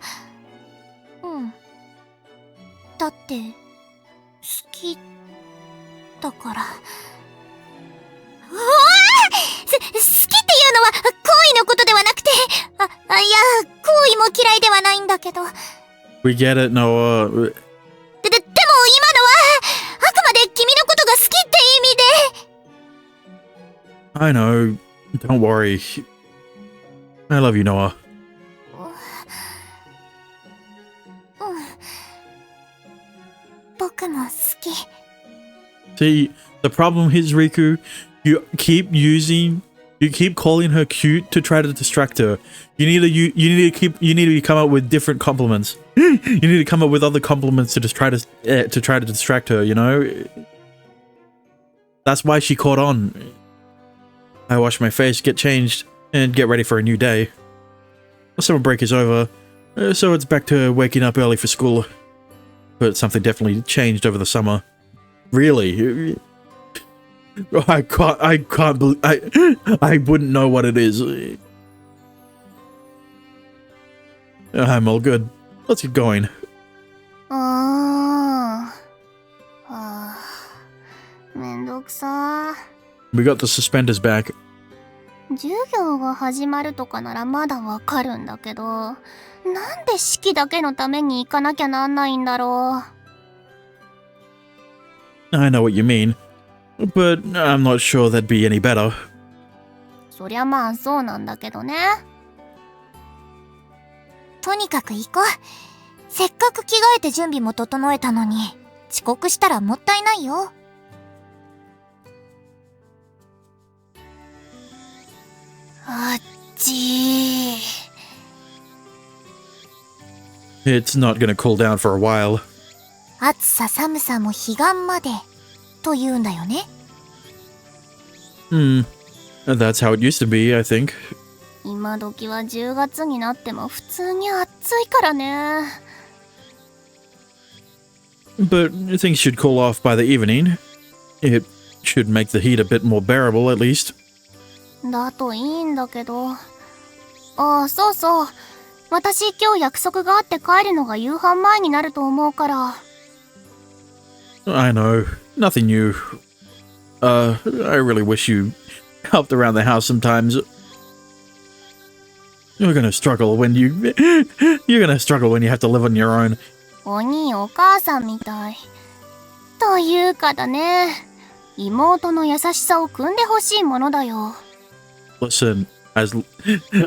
だって、好きだから。好きっていうのは行為のことではなくて、いや、行為も嫌いではないんだけど。We get it, Noah. でも今のは、あくまで君のことが好きって意味で。I know. Don't worry. I love you, Noah. 僕も好き。See, the problem is, Riku, you keep calling her cute to try to distract her. You need to come up with different compliments. You need to come up with other compliments to just try to distract her, you know? That's why she caught on. I wash my face, get changed, and get ready for a new day. Summer break is over, so it's back to waking up early for school. But something definitely changed over the summer. Really? I can't believe I wouldn't know what it is. I'm all good. Let's get going. めんどくさ。 We got the suspenders back. 授業が始まるとかならまだわかるんだけど、なんで式だけのために行かなきゃなんないんだろう。I know what you mean, but I'm not sure that'd be any better. そりゃまあそうなんだけどね。とにかく行こう。せっかく着替えて準備も整えたのに、遅刻したらもったいないよ。あっちー。It's not gonna cool down for a while. 暑さ寒さも彼岸までと言うんだよね。That's how it used to be, I think. 今時は10月になっても普通に暑いからね。But things should cool off by the evening. It should make the heat a bit more bearable, at least. だといいんだけど。ああ、そうそう。私今日約束があって帰るのが夕飯前になると思うから。I know. Nothing new. I really wish you helped around the house sometimes. You're gonna struggle when you have to live on your own. お兄お母さんみたい。というかだね。妹の優しさを汲んでほしいものだよ。Listen,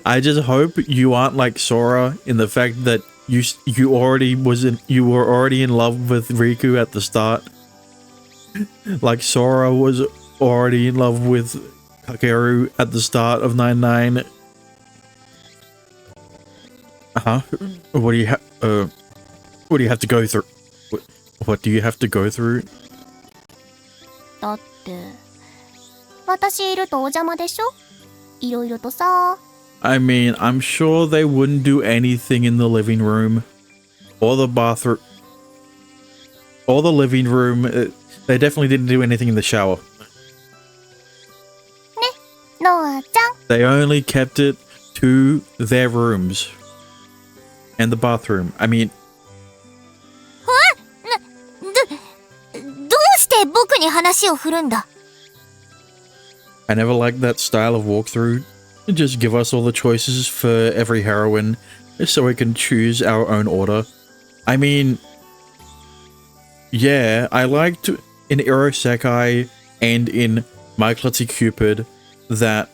I just hope you aren't like Sora in the fact that you were already in love with Riku at the start. Like Sora was already in love with Kakeru at the start of 9-9. What do you have to go through? What do you have to go through? だって私いるとお邪魔でしょ？いろいろとさ。I mean, I'm sure they wouldn't do anything in the living room or the bathroom or the living room. They definitely didn't do anything in the shower. ノアちゃん。 They only kept it to their rooms and the bathroom. I mean, どうして僕に話を振るんだ？ I never liked that style of walkthrough. Just give us all the choices for every heroine so we can choose our own order. I mean, yeah, I liked in Irosekai and in My Klutzy Cupid that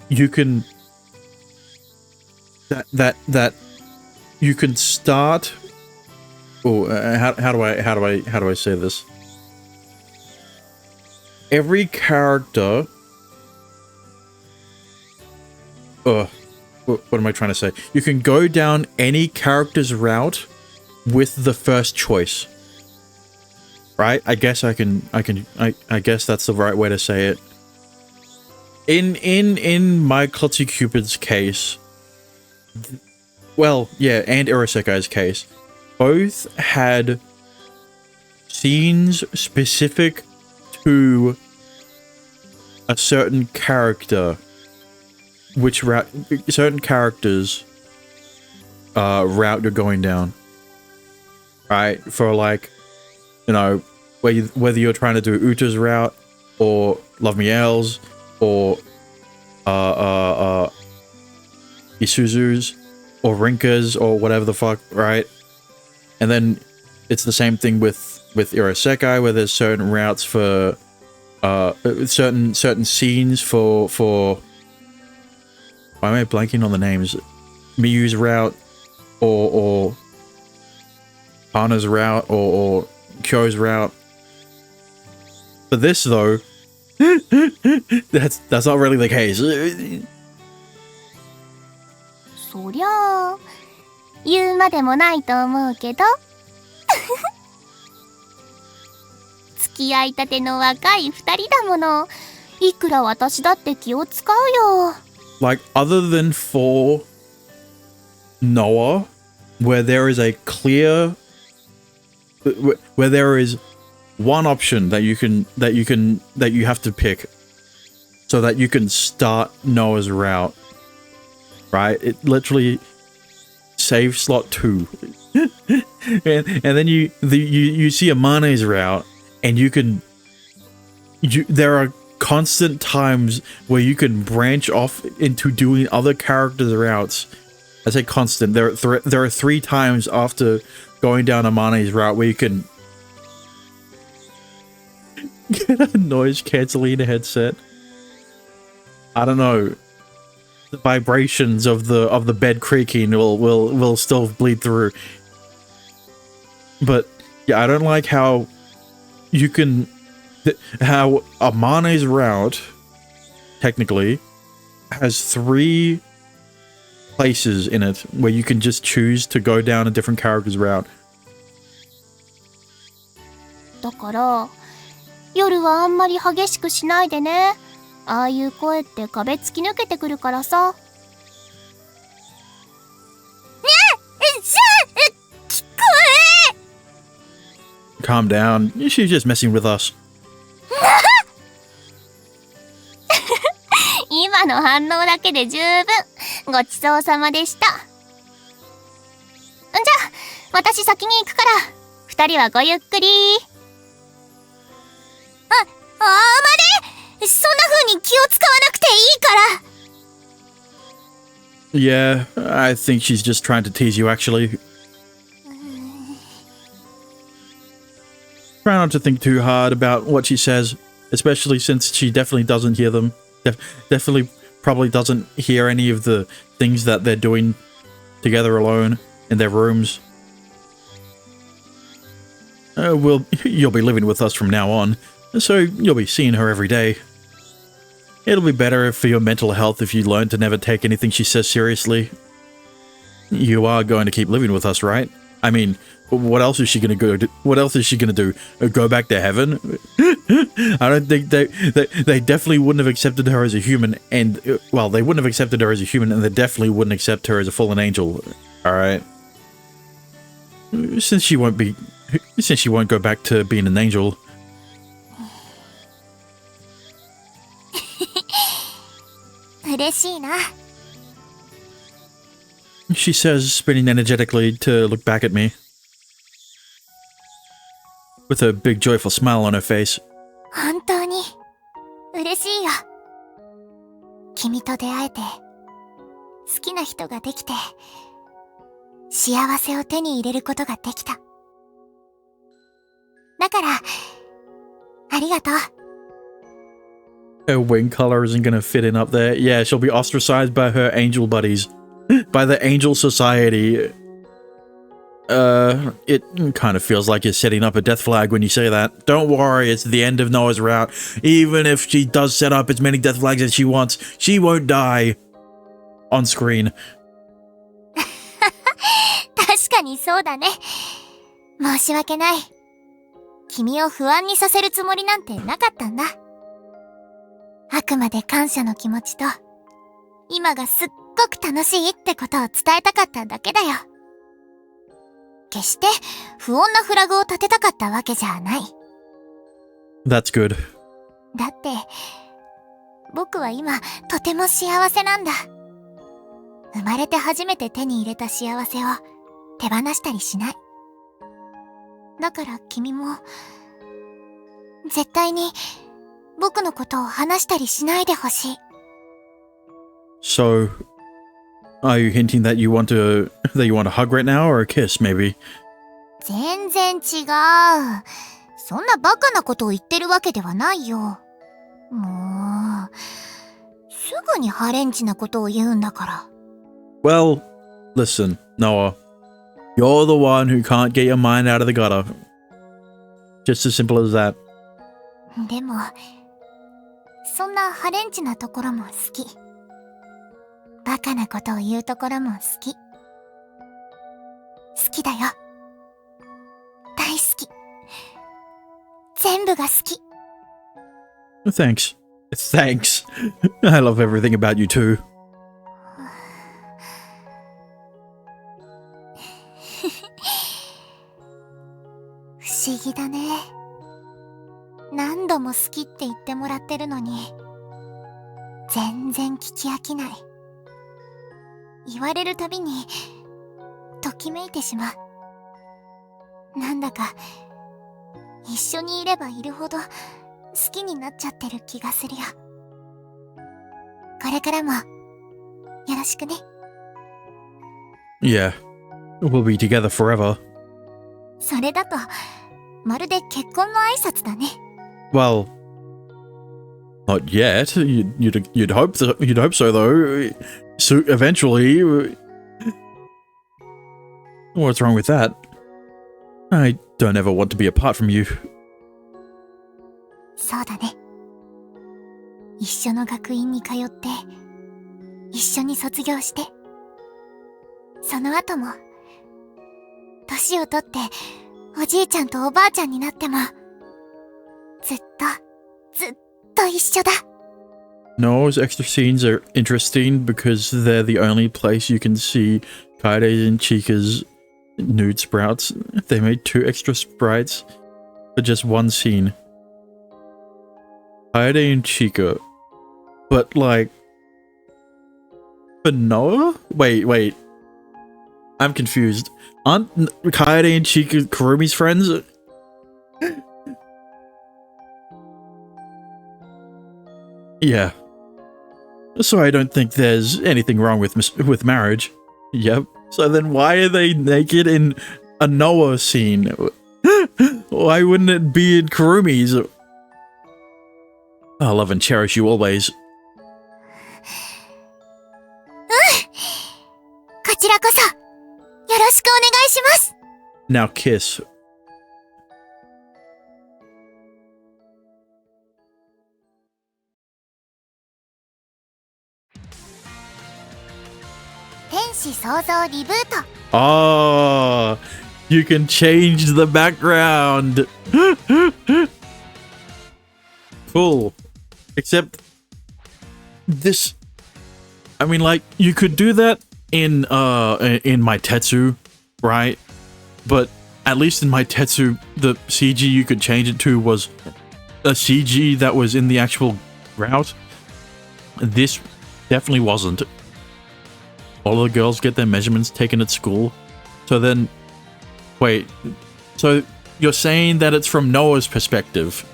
you can that you can start. Oh, how do I say this? Every character. What am I trying to say? You can go down any character's route with the first choice. Right? I guess I guess that's the right way to say it. In My Klutzy Cupid's case, well, yeah, and Irosekai's case, both had scenes specific to a certain character, which route certain characters route you're going down, right? For like, you know, whether you're trying to do Uta's route or Love Me L's or Isuzu's or Rinka's or whatever the fuck, right? And then it's the same thing with Irosekai, where there's certain routes for certain scenes for why am I blanking on the names? Miyu's route or Hana's route or Kyo's route. For this though, that's not really the case. そりゃあ言うまでもないと思うけど付き合いたての若い二人だもの。いくら私だって気を使うよ。 Like, other than for Noah, where there is a clear, where there is one option that you have to pick so that you can start Noah's route, right? It literally save slot 2 and then you see Amane's route, and there are constant times where you can branch off into doing other characters' routes. I say constant. There are 3 times after going down Amane's route where you can get a noise cancelling headset. I don't know. The vibrations of the bed creaking will still bleed through. But yeah, I don't like how you can how Amane's route technically has 3 places in it where you can just choose to go down a different character's route. だから夜はあんまり激しくしないでね。ああいう声って壁突き抜けてくるからさ。ねえ、さあ、聞こえ。 Calm down. She's just messing with us. 今の反応だけで十分。ごちそうさまでした。じゃあ、私先に行くから、二人はごゆっくり。あまれ、そんな風に気を使わなくていいから。 Yeah, I think she's just trying to tease you, actually. Try not to think too hard about what she says, especially since she definitely doesn't hear them. Definitely probably doesn't hear any of the things that they're doing together alone in their rooms. You'll be living with us from now on, so you'll be seeing her every day. It'll be better for your mental health if you learn to never take anything she says seriously. You are going to keep living with us, right? I mean, what else is she gonna go do? What else is she gonna do? Go back to heaven? I don't think they definitely wouldn't have accepted her as a human, and well, they wouldn't have accepted her as a human, and they definitely wouldn't accept her as a fallen angel. All right, since she won't go back to being an angel. She says, spinning energetically to look back at me, with a big joyful smile on her face. 本当に嬉しいよ。君と出会えて、好きな人ができて、幸せを手に入れることができた。だから、ありがとう。Her wing color isn't gonna fit in up there. Yeah, she'll be ostracized by her angel buddies. By the angel society. It kind of feels like you're setting up a death flag when you say that. Don't worry, it's the end of Noah's route. Even if she does set up as many death flags as she wants, she won't die. On screen. 確かにそうだね。申し訳ない。君を不安にさせるつもりなんてなかったんだ。あくまで感謝の気持ちと、今がすっごく楽しいってことを伝えたかっただけだよ。決して不穏なフラグを立てたかったわけじゃない。That's good. だって、僕は今とても幸せなんだ。生まれて初めて手に入れた幸せを手放したりしない。だから君も、絶対に僕のことを話したりしないでほしい。So, are you hinting that you want a hug right now or a kiss, maybe? 全然違う。そんなバカなことを言ってるわけではないよ。もう、すぐにハレンチなことを言うんだから。Well, listen, Noah. You're the one who can't get your mind out of the gutter. Just as simple as that. でも、そんなハレンチなところも好き。バカなことを言うところも好き。好きだよ。大好き。全部が好き。Thanks. Thanks. I love everything about you too. 不思議だね。何度も好きって言ってもらってるのに、全然聞き飽きない。言われるたびに、ときめいてしまう。なんだか、一緒にいればいるほど、好きになっちゃってる気がするよ。これからも、よろしくね。Yeah. We'll be together forever. それだと、まるで結婚の挨拶だね。Well, not yet. You'd hope so though. So eventually. What's wrong with that? I don't ever want to be apart from you. そうだね。一緒の学院に通って、一緒に卒業して、その後も、年をとって、おじいちゃんとおばあちゃんになっても、ずっと一緒だ。Noah's extra scenes are interesting because they're the only place you can see Kaide's and Chica's nude sprouts. They made 2 extra sprites for just one scene. Kaede and Chica. But like... For Noah? Wait. I'm confused. Aren't Kaede and Chica Kurumi's friends? Yeah. So I don't think there's anything wrong with marriage. Yep. So then why are they naked in a Noah scene? Why wouldn't it be in Kurumi's? I love and cherish you always. こちらこそ、よろしくお願いします。Now kiss. 天使創造リブート。Ah, You can change the background. Cool. Except this, I mean, like, you could do that in my Tetsu, right? But at least in my Tetsu, the CG you could change it to was a CG that was in the actual route. This definitely wasn't. All of the girls get their measurements taken at school. So then, wait, so you're saying that it's from Noah's perspective,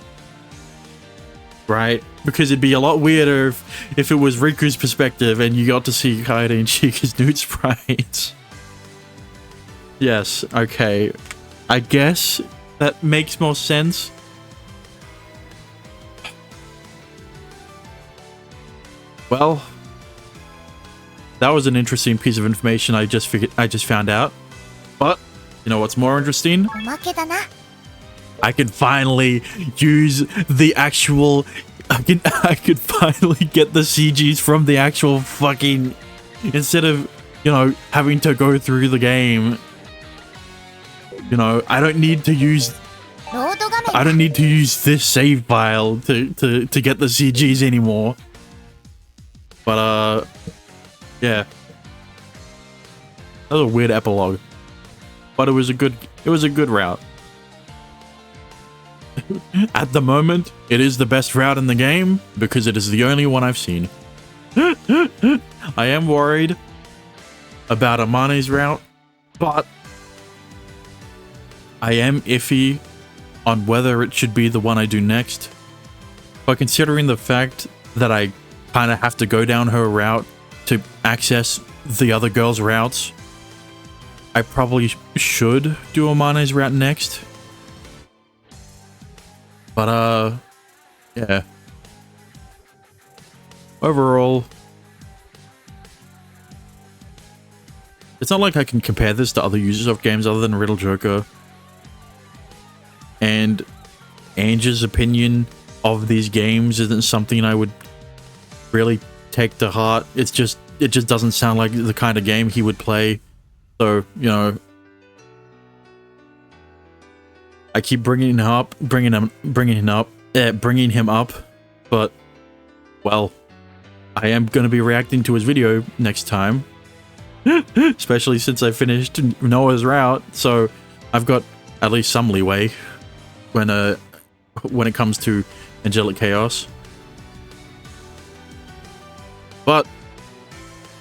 right? Because it'd be a lot weirder if it was Riku's perspective and you got to see Kaede and Chika's nude sprites. Yes, okay. I guess that makes more sense. Well, that was an interesting piece of information I just found out. But you know what's more interesting? おまけだな。 I can finally use the actual. I could finally get the CGs from the actual fucking, instead of, you know, having to go through the game. You know, I don't need to use ロード画面 I don't need to use this save file to get the CGs anymore. But yeah. That was a weird epilogue. But it was a good route. At the moment, it is the best route in the game because it is the only one I've seen. I am worried about Amane's route, but I am iffy on whether it should be the one I do next. But considering the fact that I kind of have to go down her route to access the other girls' routes, I probably should do Amane's route next. But yeah. Overall, it's not like I can compare this to other Ubisoft games other than Riddle Joker. And Ange's opinion of these games isn't something I would really take to heart. It just doesn't sound like the kind of game he would play. So, you know, I keep bringing him up, but well, I am going to be reacting to his video next time, especially since I finished Noah's route, so I've got at least some leeway when it comes to Angelic Chaos. But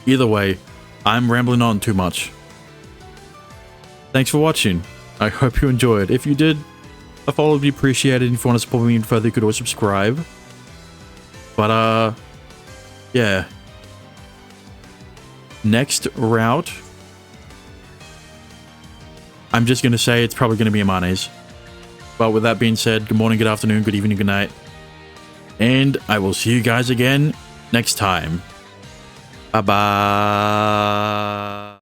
either way, I'm rambling on too much. Thanks for watching. I hope you enjoyed. If you did, a follow would be appreciated. If you want to support me even further, you could always subscribe. But yeah. Next route, I'm just going to say it's probably going to be Amane's. But with that being said, good morning, good afternoon, good evening, good night. And I will see you guys again next time. Bye-bye.